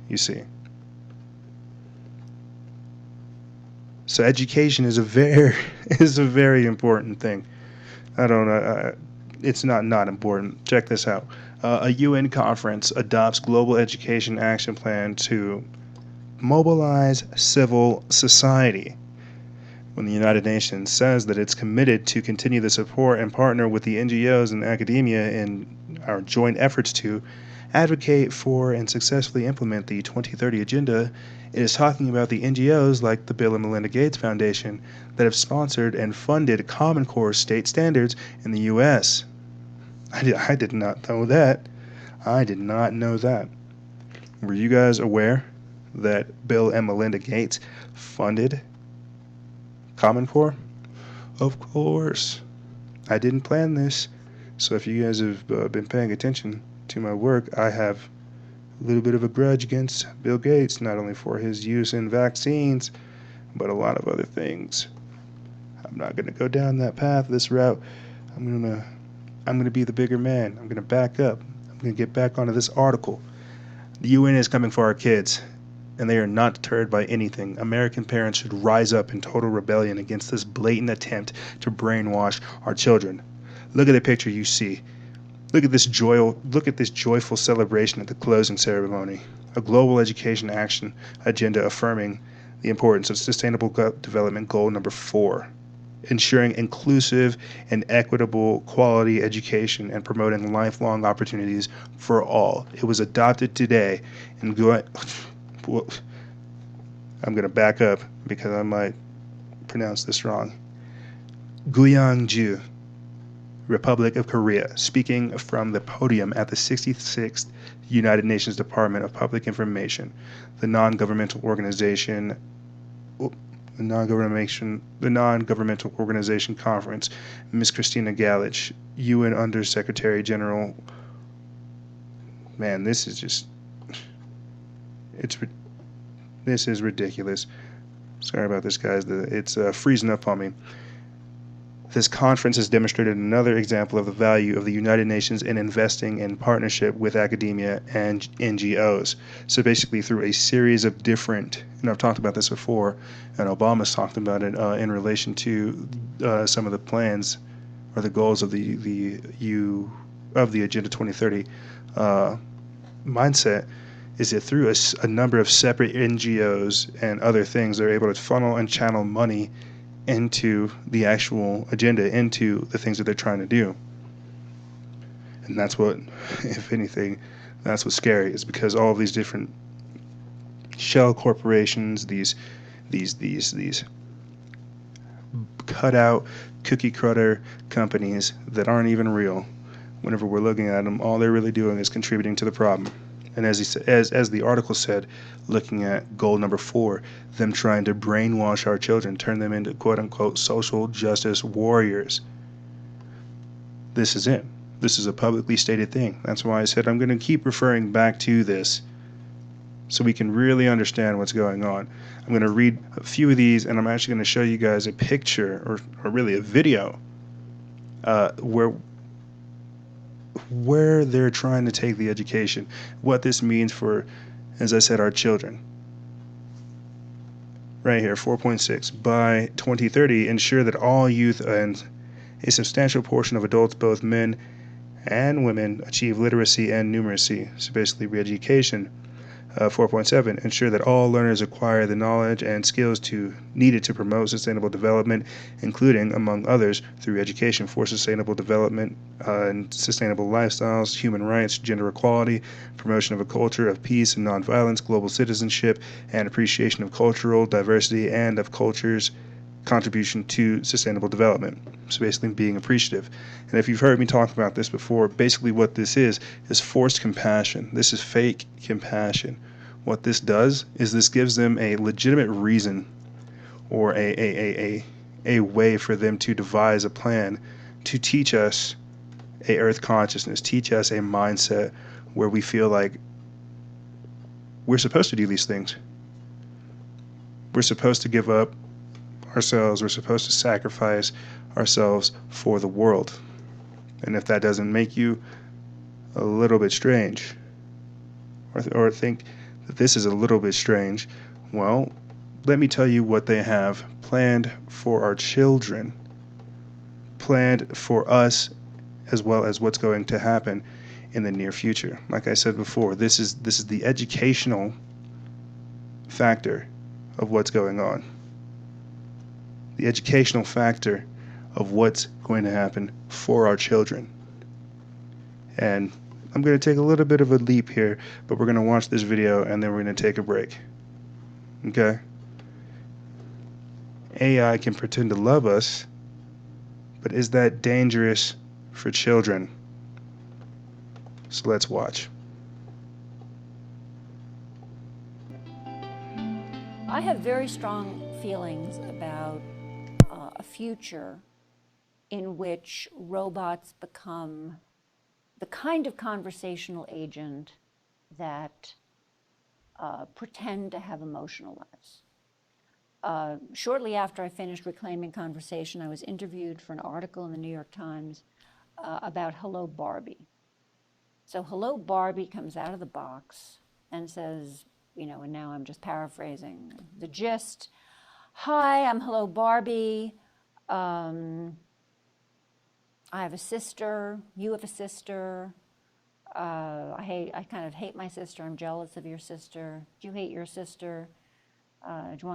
You see. So education is a very important thing. I don't know. It's not important. Check this out. A UN conference adopts global education action plan to mobilize civil society. When the United Nations says that it's committed to continue the support and partner with the NGOs and academia in our joint efforts to advocate for and successfully implement the 2030 Agenda, it is talking about the NGOs like the Bill and Melinda Gates Foundation that have sponsored and funded Common Core state standards in the U.S. I did not know that. I did not know that. Were you guys aware that Bill and Melinda Gates funded Common Core? Of course. I didn't plan this. So if you guys have been paying attention to my work, I have a little bit of a grudge against Bill Gates, not only for his use in vaccines, but a lot of other things. I'm not going to go down that path, this route. I'm going to be the bigger man. I'm going to back up. I'm going to get back onto this article. The UN is coming for our kids, and they are not deterred by anything. American parents should rise up in total rebellion against this blatant attempt to brainwash our children. Look at the picture you see. Look at this joyful celebration at the closing ceremony. A global education action agenda affirming the importance of sustainable development goal number 4, ensuring inclusive and equitable quality education and promoting lifelong opportunities for all. It was adopted today and I'm going to back up because I might pronounce this wrong. Guyangju, Republic of Korea, speaking from the podium at the 66th United Nations Department of Public Information, the non-governmental organization conference, Ms. Christina Galich, UN Under Secretary General. Man, this is ridiculous. Sorry about this, guys. It's freezing up on me. This conference has demonstrated another example of the value of the United Nations in investing in partnership with academia and NGOs. So basically through a series of different, and I've talked about this before, and Obama's talked about it in relation to some of the plans or the goals of the Agenda 2030 mindset, is that through a number of separate NGOs and other things, they're able to funnel and channel money into the actual agenda, into the things that they're trying to do. And that's what, if anything, that's what's scary, is because all of these different shell corporations, these cut out cookie cutter companies that aren't even real. Whenever we're looking at them, all they're really doing is contributing to the problem. And as the article said, looking at goal number 4, them trying to brainwash our children, turn them into quote unquote social justice warriors. This is it. This is a publicly stated thing. That's why I said I'm going to keep referring back to this so we can really understand what's going on. I'm going to read a few of these, and I'm actually going to show you guys a picture, or really a video, where they're trying to take the education, what this means for, as I said, our children. Right here, 4.6. By 2030, ensure that all youth and a substantial portion of adults, both men and women, achieve literacy and numeracy, so basically re-education. 4.7, ensure that all learners acquire the knowledge and skills needed to promote sustainable development, including, among others, through education for sustainable development and sustainable lifestyles, human rights, gender equality, promotion of a culture of peace and nonviolence, global citizenship, and appreciation of cultural diversity and of cultures' contribution to sustainable development. So basically being appreciative. And if you've heard me talk about this before, basically what this is forced compassion. This is fake compassion. What this does is this gives them a legitimate reason, or a way for them to devise a plan to teach us a earth consciousness, teach us a mindset where we feel like we're supposed to do these things. We're supposed to give up ourselves. We're supposed to sacrifice ourselves for the world. And if that doesn't make you a little bit strange, or think that this is a little bit strange, well, let me tell you what they have planned for our children, planned for us, as well as what's going to happen in the near future. Like I said before, this is the educational factor of what's going on. The educational factor of what's going to happen for our children. And I'm going to take a little bit of a leap here, but we're going to watch this video and then we're going to take a break. Okay? AI can pretend to love us, but is that dangerous for children? So let's watch. I have very strong feelings about a future in which robots become the kind of conversational agent that pretend to have emotional lives. Shortly after I finished Reclaiming Conversation, I was interviewed for an article in the New York Times about Hello Barbie. So Hello Barbie comes out of the box and says, and now I'm just paraphrasing the gist. Hi, I'm Hello Barbie. I have a sister. You have a sister. I kind of hate my sister. I'm jealous of your sister. Do you hate your sister?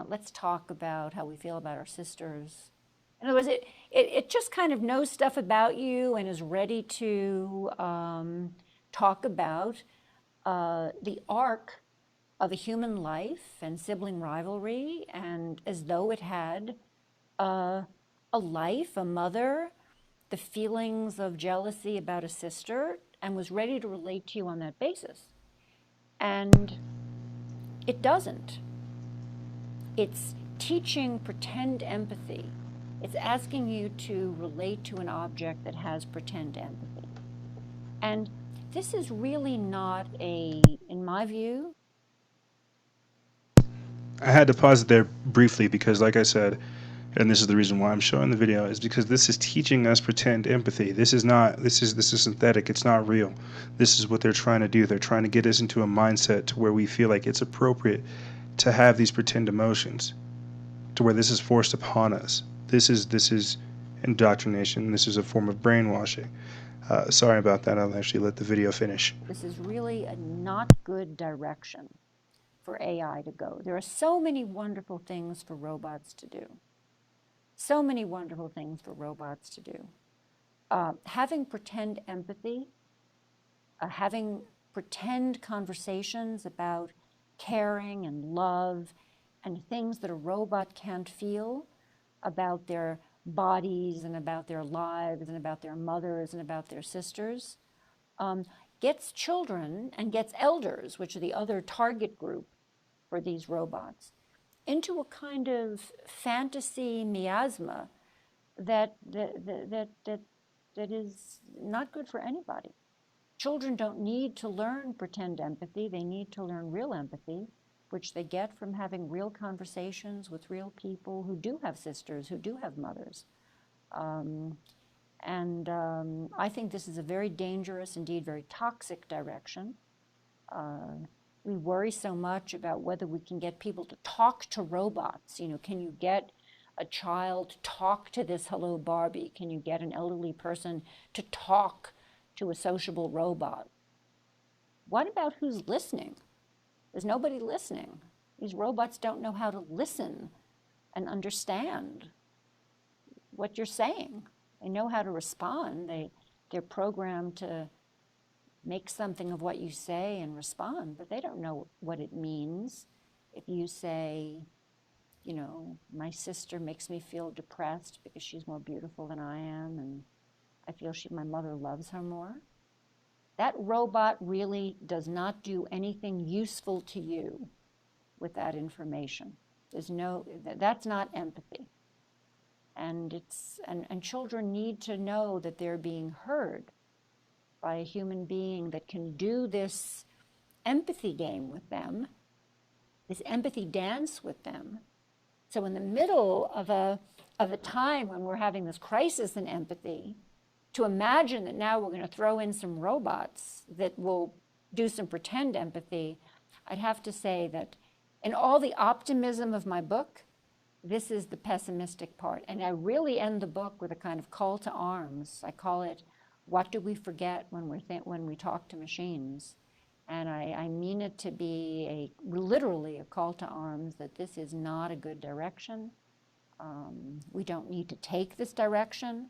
Let's talk about how we feel about our sisters. In other words, it just kind of knows stuff about you and is ready to talk about the arc of a human life and sibling rivalry, and as though it had a life, a mother, the feelings of jealousy about a sister, and was ready to relate to you on that basis. And it doesn't. It's teaching pretend empathy. It's asking you to relate to an object that has pretend empathy. And this is really not in my view. I had to pause it there briefly because, like I said, and this is the reason why I'm showing the video, is because this is teaching us pretend empathy. This is synthetic. It's not real. This is what they're trying to do. They're trying to get us into a mindset to where we feel like it's appropriate to have these pretend emotions, to where this is forced upon us. This is indoctrination. This is a form of brainwashing. Sorry about that. I'll actually let the video finish. This is really a not good direction for AI to go. There are so many wonderful things for robots to do. So many wonderful things for robots to do. Having pretend empathy having pretend conversations about caring and love and things that a robot can't feel about their bodies and about their lives and about their mothers and about their sisters, gets children and gets elders, which are the other target group for these robots, into a kind of fantasy miasma that is not good for anybody. Children don't need to learn pretend empathy. They need to learn real empathy, which they get from having real conversations with real people who do have sisters, who do have mothers. I think this is a very dangerous, indeed very toxic direction. We worry so much about whether we can get people to talk to robots. Can you get a child to talk to this Hello Barbie? Can you get an elderly person to talk to a sociable robot? What about who's listening? There's nobody listening. These robots don't know how to listen and understand what you're saying. They know how to respond. They're programmed to make something of what you say and respond, but they don't know what it means. If you say, my sister makes me feel depressed because she's more beautiful than I am, and I feel my mother loves her more. That robot really does not do anything useful to you with that information. That's not empathy. And children need to know that they're being heard by a human being that can do this empathy game with them, this empathy dance with them. So in the middle of a time when we're having this crisis in empathy, to imagine that now we're going to throw in some robots that will do some pretend empathy, I'd have to say that in all the optimism of my book, this is the pessimistic part. And I really end the book with a kind of call to arms. I call it, what do we forget when we talk to machines? And I mean it to be literally a call to arms that this is not a good direction. We don't need to take this direction.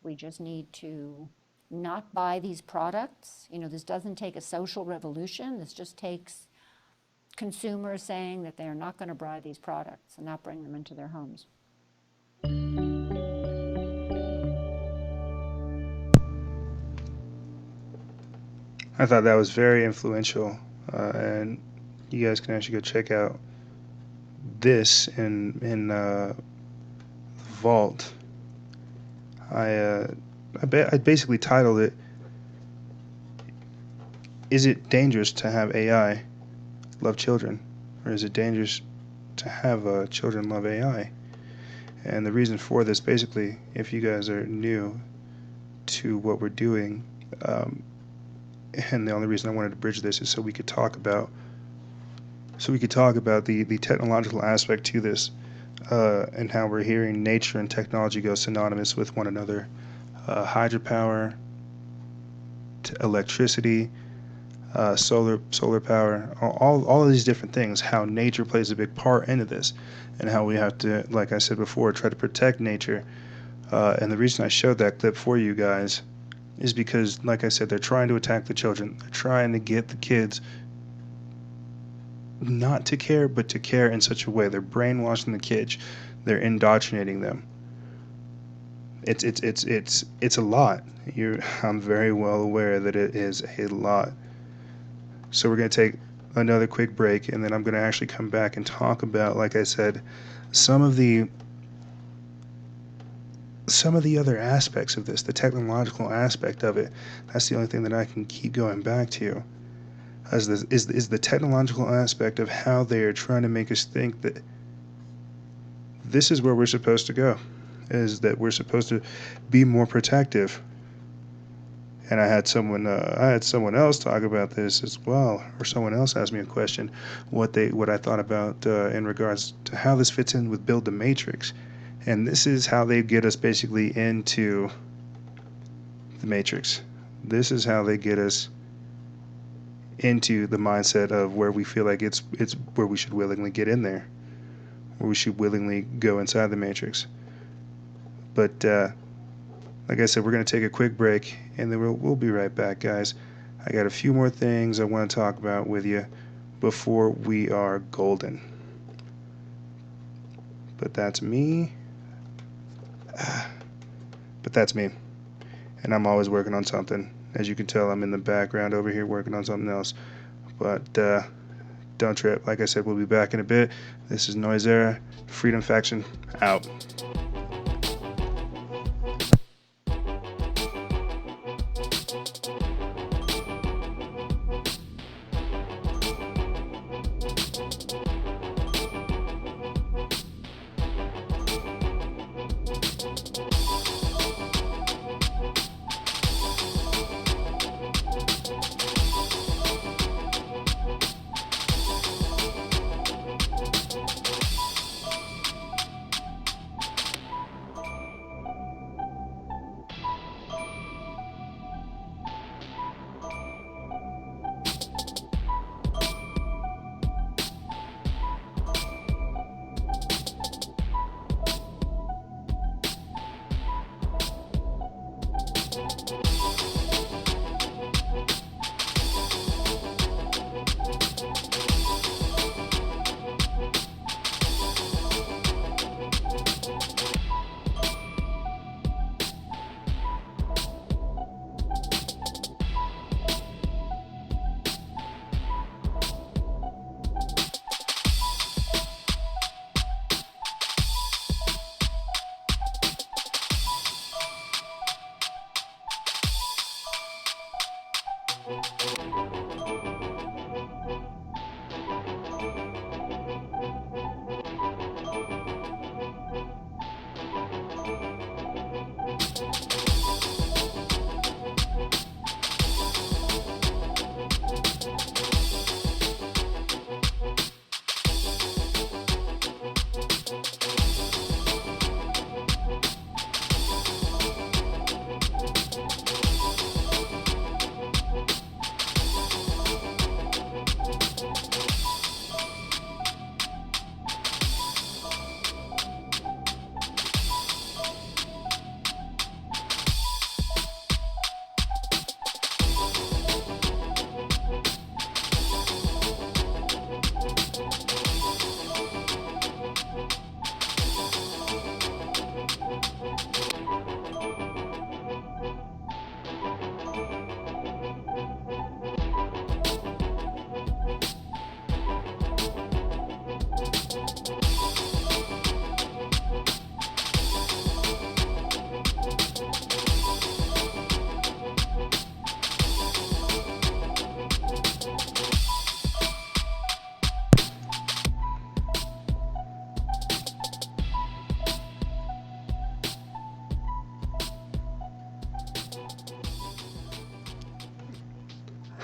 We just need to not buy these products. This doesn't take a social revolution. This just takes consumers saying that they are not going to buy these products and not bring them into their homes. I thought that was very influential, and you guys can actually go check out this in Vault. I basically titled it, "Is it dangerous to have AI love children, or is it dangerous to have children love AI?" And the reason for this, basically, if you guys are new to what we're doing, and the only reason I wanted to bridge this is so we could talk about the technological aspect to this, and how we're hearing nature and technology go synonymous with one another. Hydropower, electricity, solar power, all of these different things, how nature plays a big part into this, and how we have to, like I said before, try to protect nature. And the reason I showed that clip for you guys is because, like I said, they're trying to attack the children. They're trying to get the kids not to care, but to care in such a way. They're brainwashing the kids. They're indoctrinating them. It's a lot. I'm very well aware that it is a lot. So we're going to take another quick break, and then I'm going to actually come back and talk about, like I said, some of the other aspects of this, the technological aspect of it. That's the only thing that I can keep going back to, is the technological aspect of how they are trying to make us think that this is where we're supposed to go, is that we're supposed to be more protective. And I had someone else talk about this as well, or someone else asked me a question, what I thought about in regards to how this fits in with Build the Matrix. And this is how they get us basically into the Matrix. This is how they get us into the mindset of where we feel like it's where we should willingly get in there, where we should willingly go inside the Matrix. But like I said, we're going to take a quick break, and then we'll be right back, guys. I got a few more things I want to talk about with you before we are golden. But that's me. But that's me. And I'm always working on something. As you can tell, I'm in the background over here working on something else. But don't trip. Like I said, we'll be back in a bit. This is Noise Era. Freedom Faction out.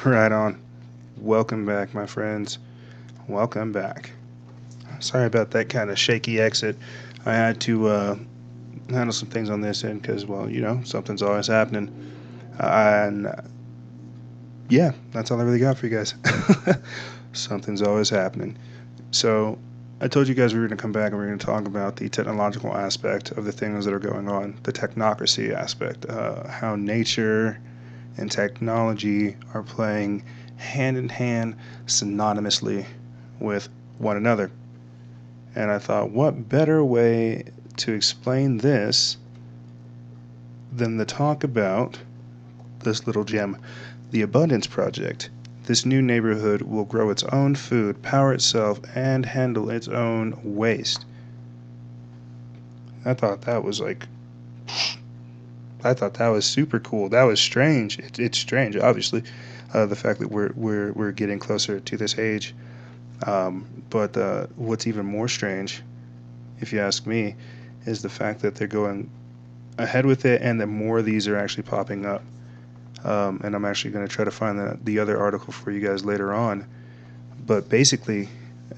Right on. Welcome back, my friends. Welcome back. Sorry about that kind of shaky exit. I had to handle some things on this end because, well, something's always happening. And yeah, that's all I really got for you guys. Something's always happening. So I told you guys we were going to come back and we are going to talk about the technological aspect of the things that are going on, the technocracy aspect, how nature and technology are playing hand in hand synonymously with one another. And I thought, what better way to explain this than to talk about this little gem, the Abundance Project. This new neighborhood will grow its own food, power itself, and handle its own waste. I thought that was super cool. That was strange. It's strange, obviously, the fact that we're getting closer to this age. But what's even more strange, if you ask me, is the fact that they're going ahead with it, and that more of these are actually popping up. And I'm actually going to try to find the other article for you guys later on. But basically,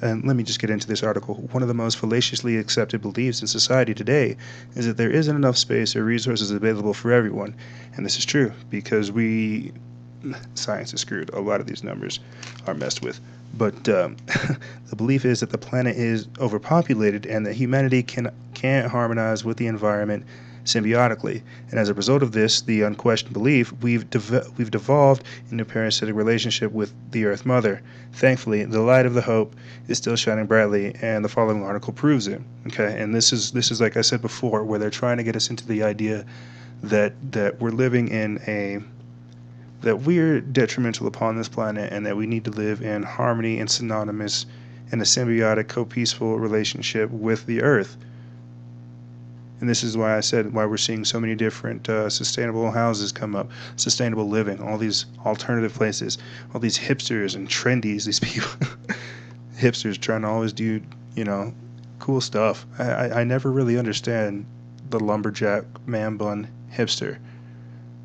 and let me just get into this article. One of the most fallaciously accepted beliefs in society today is that there isn't enough space or resources available for everyone. And this is true because science is screwed. A lot of these numbers are messed with. But the belief is that the planet is overpopulated and that humanity can't harmonize with the environment symbiotically. And as a result of this, the unquestioned belief, we've devolved into a parasitic relationship with the Earth Mother. Thankfully, the light of the hope is still shining brightly, and the following article proves it. Okay, and this is like I said before, where they're trying to get us into the idea that we're living in a that we're detrimental upon this planet, and that we need to live in harmony and synonymous in a symbiotic, co-peaceful relationship with the Earth. And this is why I said why we're seeing so many different sustainable houses come up, sustainable living, all these alternative places, all these hipsters and trendies, these people, hipsters trying to always do, cool stuff. I never really understand the lumberjack man bun hipster.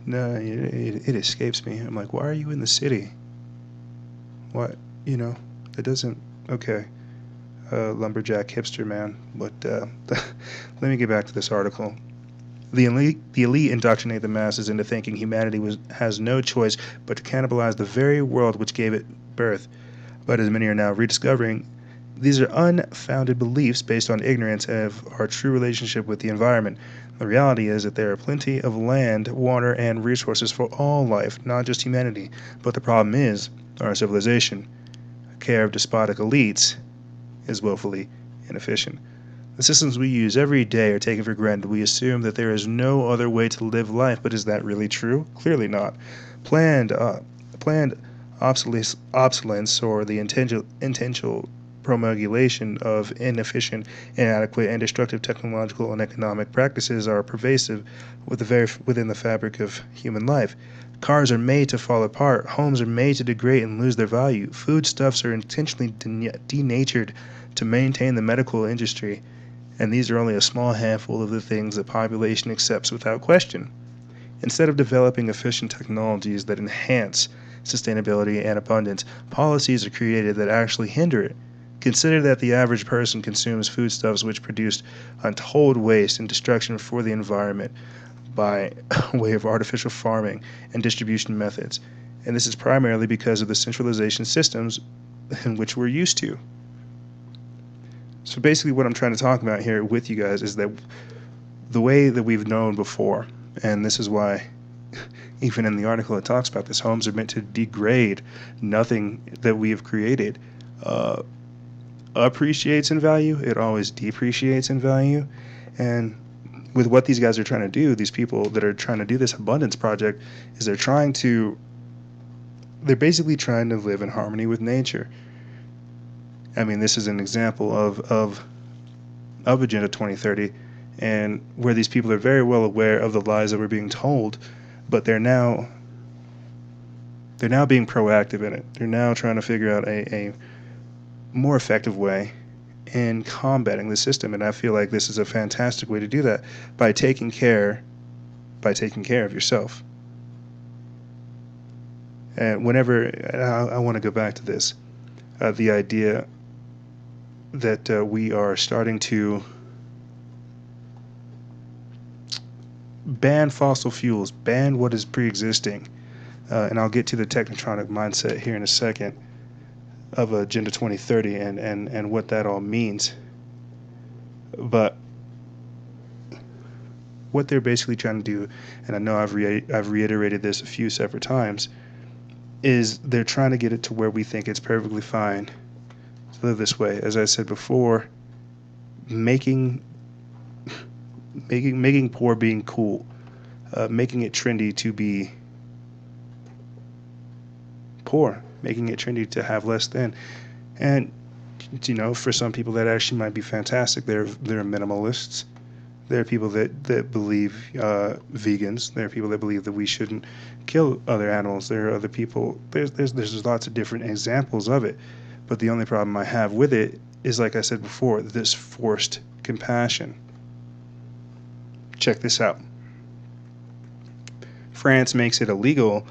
No, it escapes me. I'm like, why are you in the city? What, it doesn't, okay. Lumberjack hipster man. But let me get back to this article. The elite indoctrinate the masses into thinking humanity has no choice but to cannibalize the very world which gave it birth. But as many are now rediscovering, these are unfounded beliefs based on ignorance of our true relationship with the environment. The reality is that there are plenty of land, water, and resources for all life, not just humanity. But the problem is our civilization. Care of despotic elites is woefully inefficient. The systems we use every day are taken for granted. We assume that there is no other way to live life, but is that really true? Clearly not. Planned obsolescence or the intentional promulgation of inefficient, inadequate, and destructive technological and economic practices are pervasive within the fabric of human life. Cars are made to fall apart. Homes are made to degrade and lose their value. Foodstuffs are intentionally denatured to maintain the medical industry. And these are only a small handful of the things that population accepts without question. Instead of developing efficient technologies that enhance sustainability and abundance, policies are created that actually hinder it. Consider that the average person consumes foodstuffs which produce untold waste and destruction for the environment by way of artificial farming and distribution methods. And this is primarily because of the centralization systems in which we're used to. So basically what I'm trying to talk about here with you guys is that the way that we've known before, and this is why even in the article it talks about this, homes are meant to degrade. Nothing that we have created appreciates in value. It always depreciates in value. And with what these guys are trying to do, these people that are trying to do this abundance project, is they're basically trying to live in harmony with nature. I mean, this is an example of Agenda 2030, and where these people are very well aware of the lies that we're being told, but they're now being proactive in it. They're now trying to figure out a more effective way in combating the system, and I feel like this is a fantastic way to do that by taking care of yourself. And I want to go back to this, the idea that we are starting to ban fossil fuels, ban what is pre-existing, and I'll get to the technotronic mindset here in a second of Agenda 2030 and what that all means. But what they're basically trying to do, and I know I've reiterated this a few separate times, is they're trying to get it to where we think it's perfectly fine to live this way. As I said before, making poor being cool, making it trendy to be poor, making it trendy to have less than. And for some people that actually might be fantastic. They're minimalists. There are people that believe vegans. There are people that believe that we shouldn't kill other animals. There are other people. There's lots of different examples of it. But the only problem I have with it is, like I said before, this forced compassion. Check this out. France makes it illegal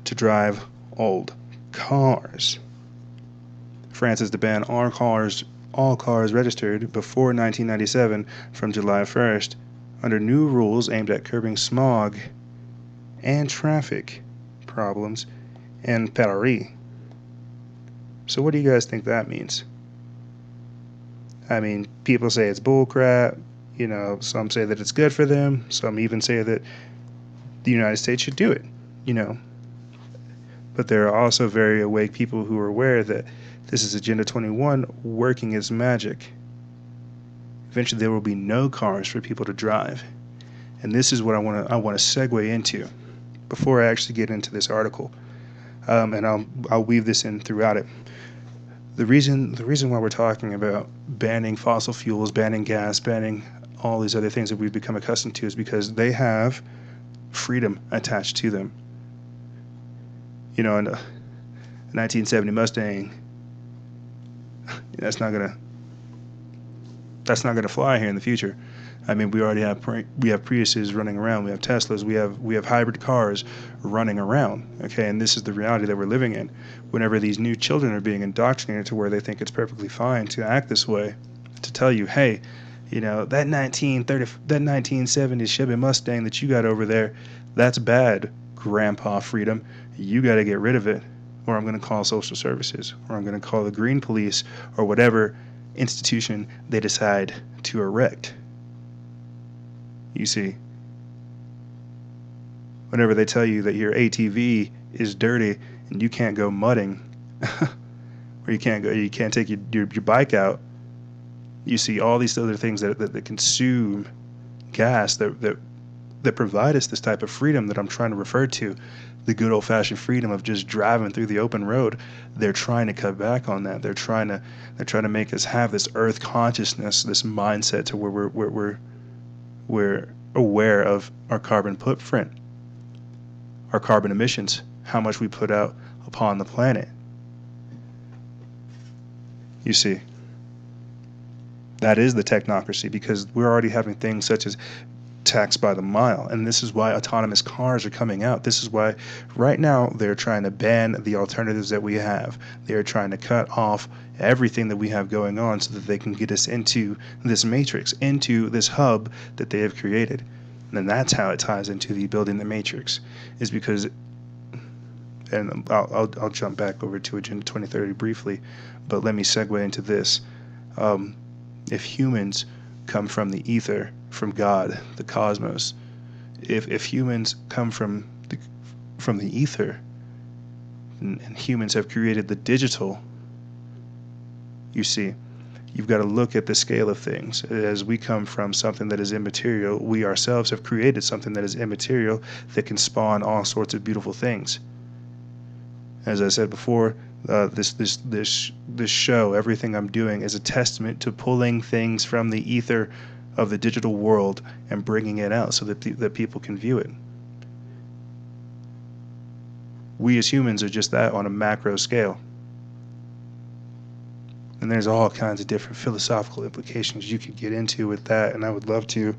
to drive old cars. France is to ban all cars registered before 1997 from July 1st under new rules aimed at curbing smog and traffic problems in Paris. So what do you guys think that means? I mean, people say it's bullcrap. Some say that it's good for them. Some even say that the United States should do it. You know, but there are also very awake people who are aware that this is Agenda 21 working its magic. Eventually, there will be no cars for people to drive, and this is what I want to segue into before I actually get into this article, and I'll weave this in throughout it. The reason why we're talking about banning fossil fuels, banning gas, banning all these other things that we've become accustomed to is because they have freedom attached to them. In a 1970 Mustang, that's not gonna fly here in the future. I mean, we already have Priuses running around. We have Teslas. We have hybrid cars running around. Okay, and this is the reality that we're living in. Whenever these new children are being indoctrinated to where they think it's perfectly fine to act this way, to tell you, hey, that 1970s Chevy Mustang that you got over there, that's bad, Grandpa Freedom. You got to get rid of it, or I'm going to call social services, or I'm going to call the Green Police, or whatever institution they decide to erect. You see, whenever they tell you that your ATV is dirty and you can't go mudding, or you can't take your bike out, you see all these other things that consume gas that provide us this type of freedom that I'm trying to refer to, the good old fashioned freedom of just driving through the open road. They're trying to cut back on that. They're trying to make us have this earth consciousness, this mindset to where we're aware of our carbon footprint, our carbon emissions, how much we put out upon the planet. You see, that is the technocracy, because we're already having things such as tax by the mile, and this is why autonomous cars are coming out. This is why right now they're trying to ban the alternatives that we have. They're trying to cut off everything that we have going on so that they can get us into this matrix, into this hub that they have created. And that's how it ties into the building the matrix, is because, and I'll jump back over to Agenda 2030 briefly, but let me segue into this. If humans come from the ether, from God, the cosmos, if humans come from the ether, and humans have created the digital, you see, you've got to look at the scale of things. As we come from something that is immaterial, we ourselves have created something that is immaterial that can spawn all sorts of beautiful things. As I said before, this show, everything I'm doing, is a testament to pulling things from the ether of the digital world and bringing it out so that people can view it. We as humans are just that on a macro scale. And there's all kinds of different philosophical implications you could get into with that, and I would love to.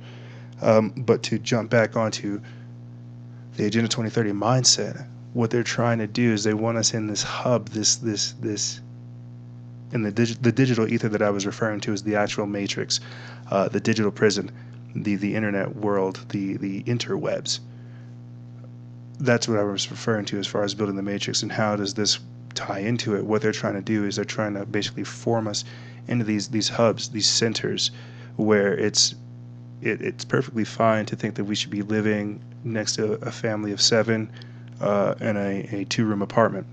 But to jump back onto the Agenda 2030 mindset, what they're trying to do is they want us in this hub, this in the digital ether that I was referring to as the actual matrix, the digital prison, the internet world, the interwebs. That's what I was referring to as far as building the matrix. And how does this tie into it? What they're trying to do is they're trying to basically form us into these hubs, these centers, where it's perfectly fine to think that we should be living next to a family of 7 in a 2-room apartment.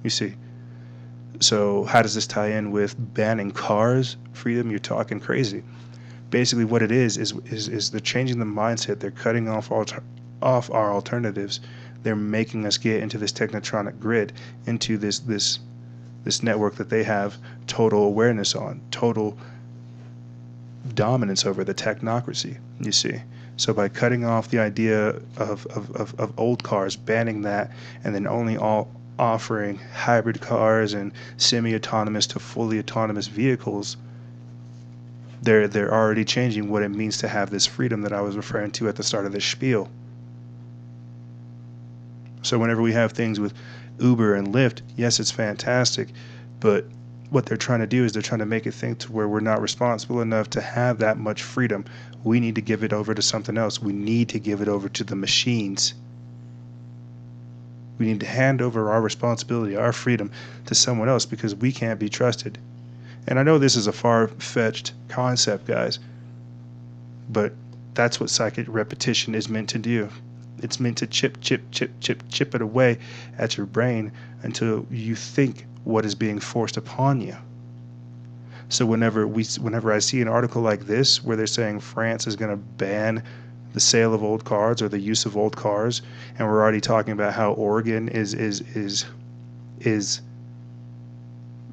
You see. So how does this tie in with banning cars? Freedom, you're talking crazy. Basically what it is they're changing the mindset. They're cutting off our alternatives. They're making us get into this technotronic grid, into this network that they have total awareness on, total dominance over, the technocracy, you see. So by cutting off the idea of old cars, banning that, and then only offering hybrid cars and semi-autonomous to fully autonomous vehicles, they're already changing what it means to have this freedom that I was referring to at the start of this spiel. So whenever we have things with Uber and Lyft, yes, it's fantastic, but what they're trying to do is they're trying to make it think to where we're not responsible enough to have that much freedom. We need to give it over to something else. We need to give it over to the machines. We need to hand over our responsibility, our freedom, to someone else, because we can't be trusted. And I know this is a far-fetched concept, guys, But that's what psychic repetition is meant to do. It's meant to chip it away at your brain until you think what is being forced upon you. So whenever I see an article like this where they're saying France is going to ban the sale of old cars or the use of old cars, and we're already talking about how Oregon is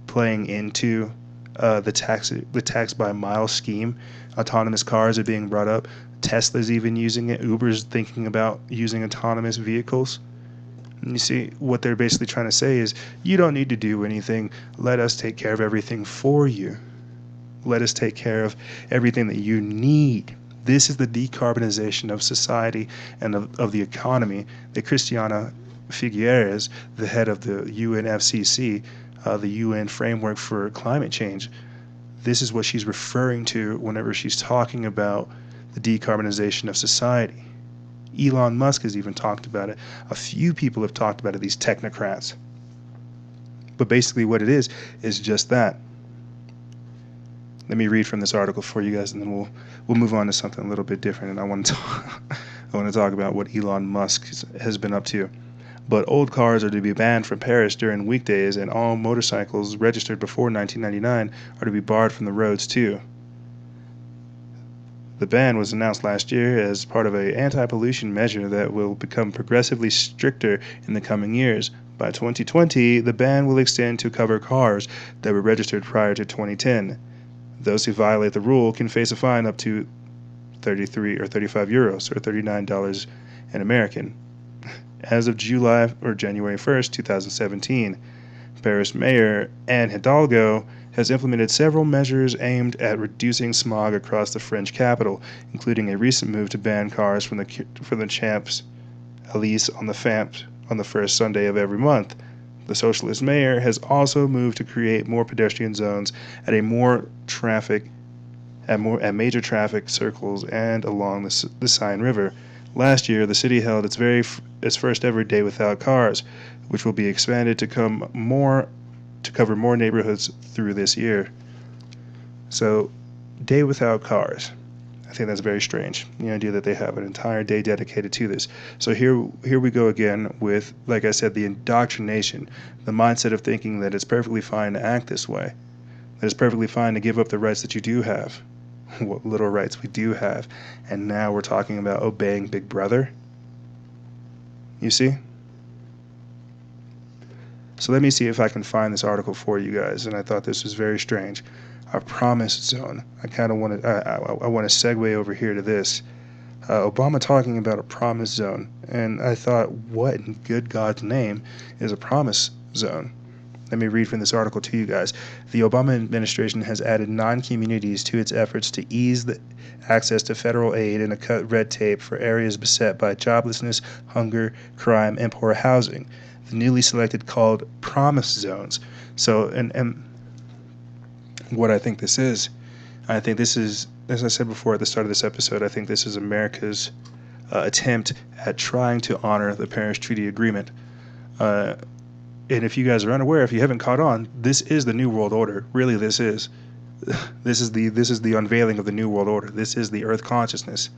playing into the tax by mile scheme. Autonomous cars are being brought up. Tesla's even using it. Uber's thinking about using autonomous vehicles. And you see, what they're basically trying to say is, you don't need to do anything. Let us take care of everything for you. Let us take care of everything that you need. This is the decarbonization of society and of the economy that Christiana Figueres, the head of the UNFCCC, the UN Framework for Climate Change, this is what she's referring to whenever she's talking about the decarbonization of society. Elon Musk has even talked about it. A few people have talked about it, these technocrats. But basically what it is just that. Let me read from this article for you guys, and then we'll move on to something a little bit different. And I want to talk about what Elon Musk has been up to. But old cars are to be banned from Paris during weekdays, and all motorcycles registered before 1999 are to be barred from the roads too. The ban was announced last year as part of an anti-pollution measure that will become progressively stricter in the coming years. By 2020, the ban will extend to cover cars that were registered prior to 2010. Those who violate the rule can face a fine up to 33 or 35 euros or $39 in American. As of July or January 1st, 2017, Paris Mayor Anne Hidalgo has implemented several measures aimed at reducing smog across the French capital, including a recent move to ban cars from the Champs-Élysées on the first Sunday of every month. The socialist mayor has also moved to create more pedestrian zones at major traffic circles and along the Seine River. Last year, the city held its first ever Day Without Cars, which will be expanded to cover more neighborhoods through this year. So, Day Without Cars. I think that's very strange, the idea that they have an entire day dedicated to this. So here we go again with, like I said, the indoctrination, the mindset of thinking that it's perfectly fine to act this way, that it's perfectly fine to give up the rights that you do have, what little rights we do have, and now we're talking about obeying Big Brother. You see? So let me see if I can find this article for you guys, and I thought this was very strange. A promise zone. I kind of want to. I want to segue over here to this. Obama talking about a promise zone, and I thought, what in good God's name is a promise zone? Let me read from this article to you guys. The Obama administration has added 9 communities to its efforts to ease the access to federal aid and to cut red tape for areas beset by joblessness, hunger, crime, and poor housing. The newly selected called promise zones. So, and what I think this is, as I said before at the start of this episode, I think this is America's attempt at trying to honor the Paris Treaty Agreement. And if you guys are unaware, if you haven't caught on, this is the New World Order. Really, this is. This is the unveiling of the New World Order. This is the Earth consciousness.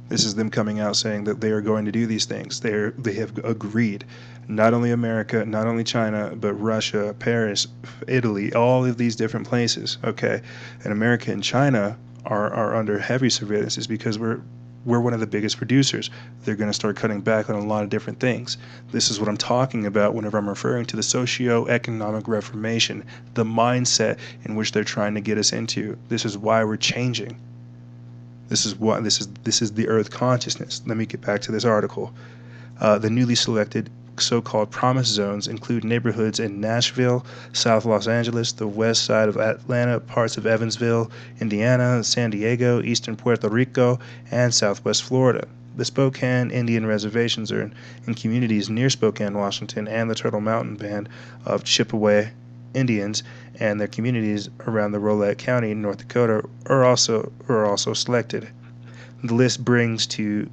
This is them coming out saying that they are going to do these things. They have agreed. Not only America, not only China, but Russia, Paris, Italy, all of these different places. Okay, and America and China are under heavy surveillance is because we're one of the biggest producers. They're going to start cutting back on a lot of different things. This is what I'm talking about whenever I'm referring to the socio-economic reformation, the mindset in which they're trying to get us into. This is why we're changing. This is the Earth consciousness. Let me get back to this article. The newly selected so-called promise zones include neighborhoods in Nashville, South Los Angeles, the west side of Atlanta, parts of Evansville, Indiana, San Diego, eastern Puerto Rico, and southwest Florida. The Spokane Indian reservations are in communities near Spokane, Washington, and the Turtle Mountain Band of Chippewa Indians and their communities around the Rolette County in North Dakota are also selected. The list brings to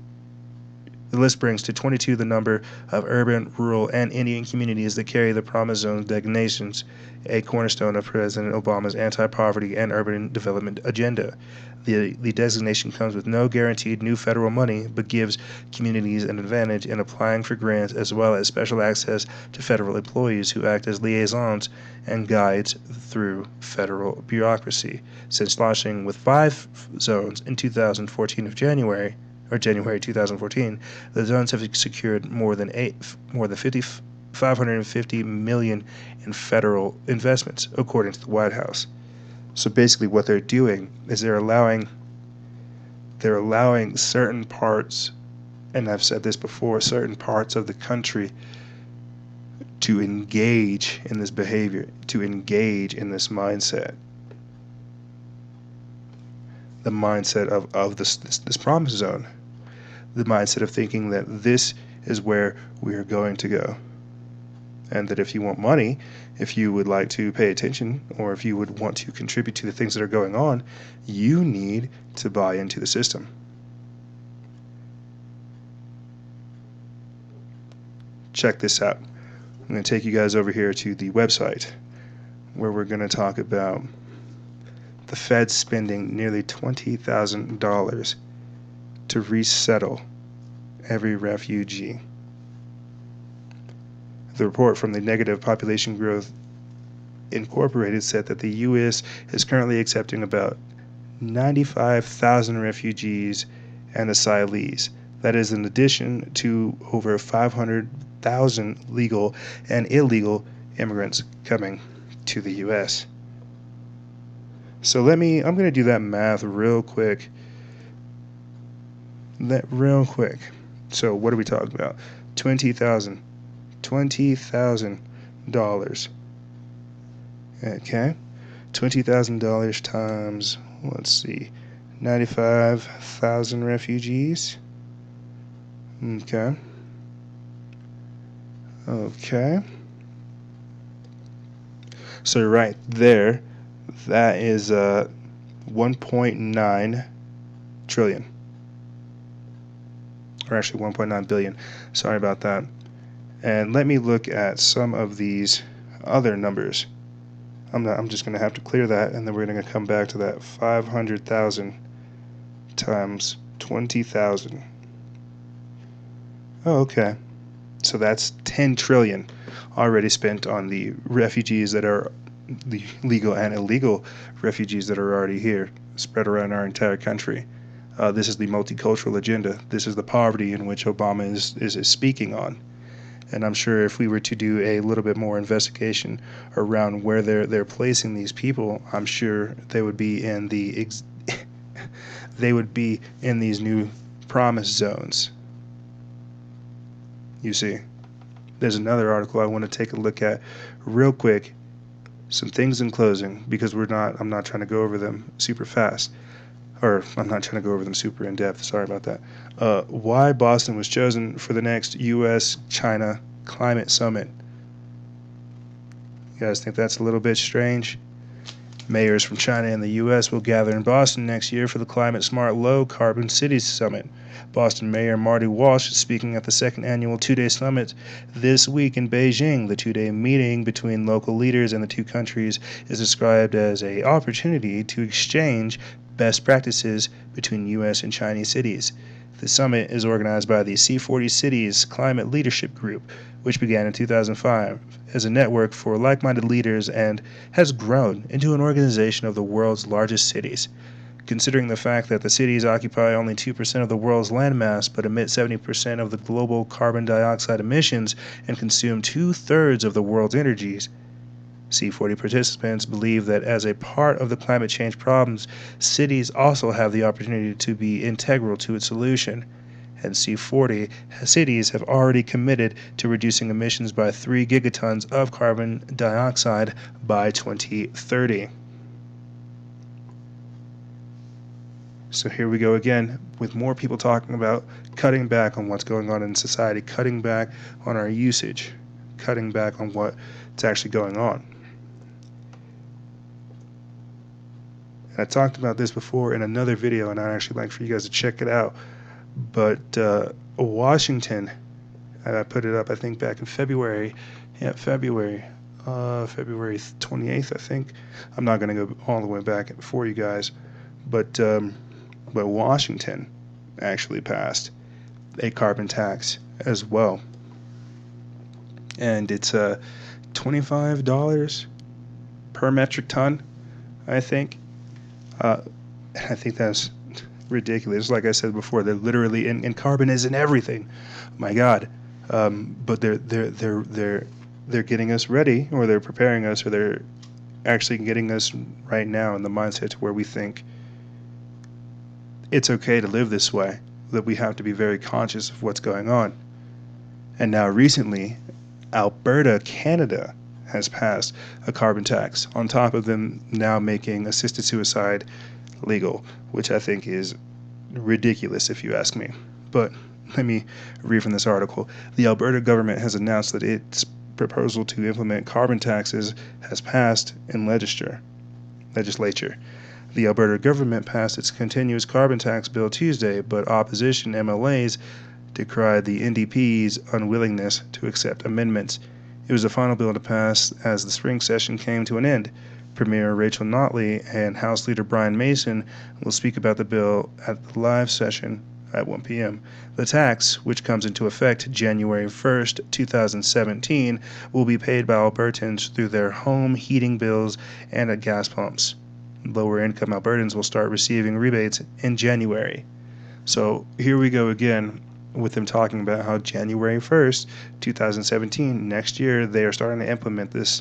The list brings to 22 the number of urban, rural, and Indian communities that carry the Promise Zone designations, a cornerstone of President Obama's anti-poverty and urban development agenda. The designation comes with no guaranteed new federal money, but gives communities an advantage in applying for grants as well as special access to federal employees who act as liaisons and guides through federal bureaucracy. Since launching with 5 zones in 2014 of January 2014, the zones have secured more than 550 million in federal investments, according to the White House. So basically, what they're doing is they're allowing certain parts, and I've said this before, certain parts of the country to engage in this behavior, to engage in this mindset. The mindset of this promise zone. The mindset of thinking that this is where we are going to go. And that if you want money, if you would like to pay attention, or if you would want to contribute to the things that are going on, you need to buy into the system. Check this out. I'm going to take you guys over here to the website where we're going to talk about the Fed spending nearly $20,000 to resettle every refugee. The report from the Negative Population Growth Incorporated said that the U.S. is currently accepting about 95,000 refugees and asylees. That is in addition to over 500,000 legal and illegal immigrants coming to the U.S. So I'm going to do that math real quick. So what are we talking about? $20,000. Okay. $20,000 times, let's see, 95,000 refugees. Okay. So right there, that is 1.9 trillion. Or actually 1.9 billion. Sorry about that. And let me look at some of these other numbers. I'm just going to have to clear that, and then we're going to come back to that. 500,000 times 20,000. Oh, okay. So that's 10 trillion already spent on the refugees that are the legal and illegal refugees that are already here, spread around our entire country. This is the multicultural agenda. This is the poverty in which Obama is speaking on. And I'm sure if we were to do a little bit more investigation around where they're placing these people, I'm sure they would be in these new promise zones. You see, there's another article I want to take a look at real quick. Some things in closing, because I'm not trying to go over them super fast. Or I'm not trying to go over them super in depth. Sorry about that. Why Boston was chosen for the next U.S.-China climate summit. You guys think that's a little bit strange? Mayors from China and the U.S. will gather in Boston next year for the Climate Smart Low Carbon Cities Summit. Boston Mayor Marty Walsh is speaking at the second annual two-day summit this week in Beijing. The two-day meeting between local leaders in the two countries is described as an opportunity to exchange best practices between U.S. and Chinese cities. The summit is organized by the C40 Cities Climate Leadership Group, which began in 2005 as a network for like-minded leaders and has grown into an organization of the world's largest cities. Considering the fact that the cities occupy only 2% of the world's landmass but emit 70% of the global carbon dioxide emissions and consume two-thirds of the world's energies, C40 participants believe that as a part of the climate change problems, cities also have the opportunity to be integral to its solution. And C40 cities have already committed to reducing emissions by 3 gigatons of carbon dioxide by 2030. So here we go again with more people talking about cutting back on what's going on in society, cutting back on our usage, cutting back on what's actually going on. And I talked about this before in another video, and I'd actually like for you guys to check it out. But Washington, I put it up, I think, back in February. Yeah, February 28th, I think. I'm not going to go all the way back for you guys, but Washington actually passed a carbon tax as well, and it's $25 per metric ton, I think. Uh, I think that's ridiculous. Like I said before, they're literally and carbon is in everything. My God, but they're getting us ready, or they're preparing us, or they're actually getting us right now in the mindset to where we think it's okay to live this way. That we have to be very conscious of what's going on. And now recently, Alberta, Canada, has passed a carbon tax on top of them now making assisted suicide legal, which I think is ridiculous if you ask me. But let me read from this article. The Alberta government has announced that its proposal to implement carbon taxes has passed in legislature. The Alberta government passed its continuous carbon tax bill Tuesday, but opposition MLAs decried the NDP's unwillingness to accept amendments. It was the final bill to pass as the spring session came to an end. Premier Rachel Notley and House Leader Brian Mason will speak about the bill at the live session at 1 p.m. The tax, which comes into effect January 1st, 2017, will be paid by Albertans through their home heating bills and at gas pumps. Lower income Albertans will start receiving rebates in January. So here we go again with them talking about how January 1st, 2017, next year, they are starting to implement this.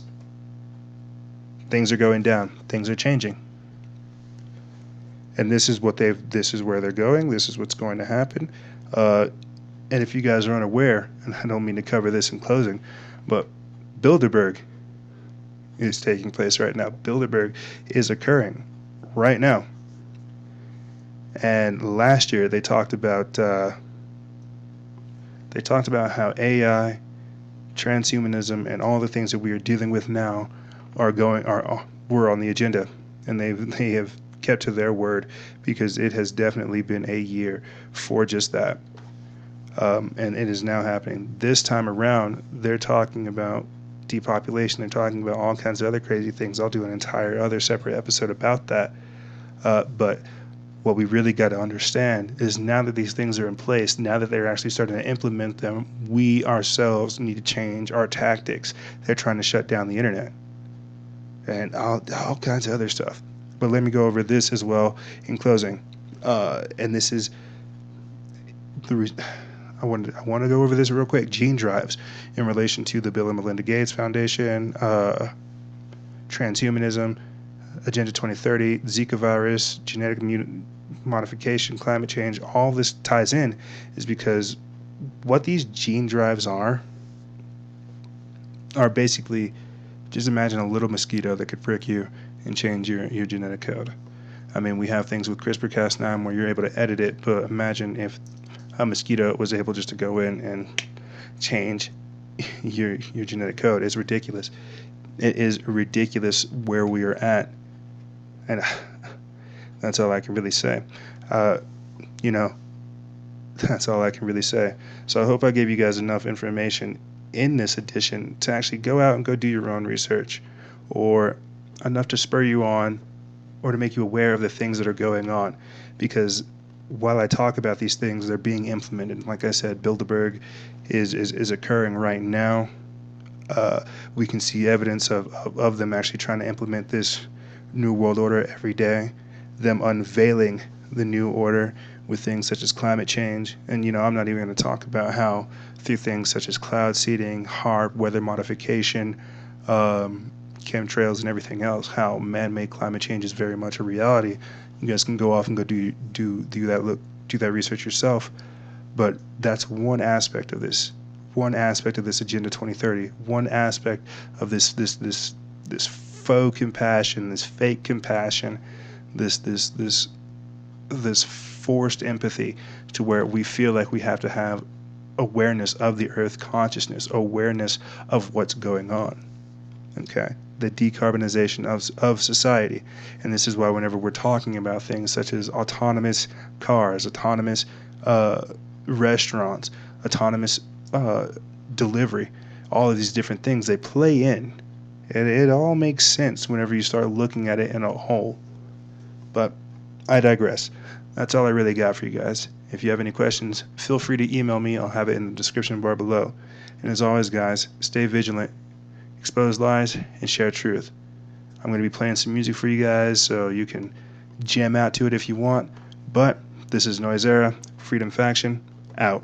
Things are going down. Things are changing. And this is where they're going. This is what's going to happen. And if you guys are unaware, and I don't mean to cover this in closing, but Bilderberg is taking place right now. Bilderberg is occurring right now. And last year they talked about how AI, transhumanism, and all the things that we are dealing with now were on the agenda, and they have kept to their word, because it has definitely been a year for just that. And it is now happening. This time around, they're talking about depopulation. They're talking about all kinds of other crazy things. I'll do an entire other separate episode about that. But what we really got to understand is, now that these things are in place, now that they're actually starting to implement them, we ourselves need to change our tactics. They're trying to shut down the internet and all kinds of other stuff. But let me go over this as well in closing. And this is I want to go over this real quick. Gene drives in relation to the Bill and Melinda Gates Foundation, transhumanism, Agenda 2030, Zika virus, genetic modification, climate change. All this ties in is because what these gene drives are basically, just imagine a little mosquito that could prick you and change your genetic code. I mean, we have things with CRISPR-Cas9 where you're able to edit it, but imagine if a mosquito was able just to go in and change your genetic code. It's ridiculous. It is ridiculous where we are at, and that's all I can really say. That's all I can really say. So I hope I gave you guys enough information in this edition to actually go out and go do your own research, or enough to spur you on, or to make you aware of the things that are going on. Because while I talk about these things, they're being implemented. Like I said, Bilderberg is occurring right now. We can see evidence of them actually trying to implement this new world order every day, them unveiling the new order with things such as climate change. And, I'm not even going to talk about how through things such as cloud seeding, HARP, weather modification, chemtrails, and everything else, how man-made climate change is very much a reality. You guys can go off and go do that research yourself. But that's one aspect of this. One aspect of this Agenda 2030. One aspect of this faux compassion, this fake compassion, this forced empathy, to where we feel like we have to have awareness of the earth, consciousness, awareness of what's going on. Okay? The decarbonization of society. And this is why whenever we're talking about things such as autonomous cars, autonomous restaurants, autonomous delivery, all of these different things, they play in. It all makes sense whenever you start looking at it in a whole. But I digress. That's all I really got for you guys. If you have any questions, feel free to email me. I'll have it in the description bar below. And as always, guys, stay vigilant, expose lies, and share truth. I'm going to be playing some music for you guys so you can jam out to it if you want. But this is Noisera, Freedom Faction, out.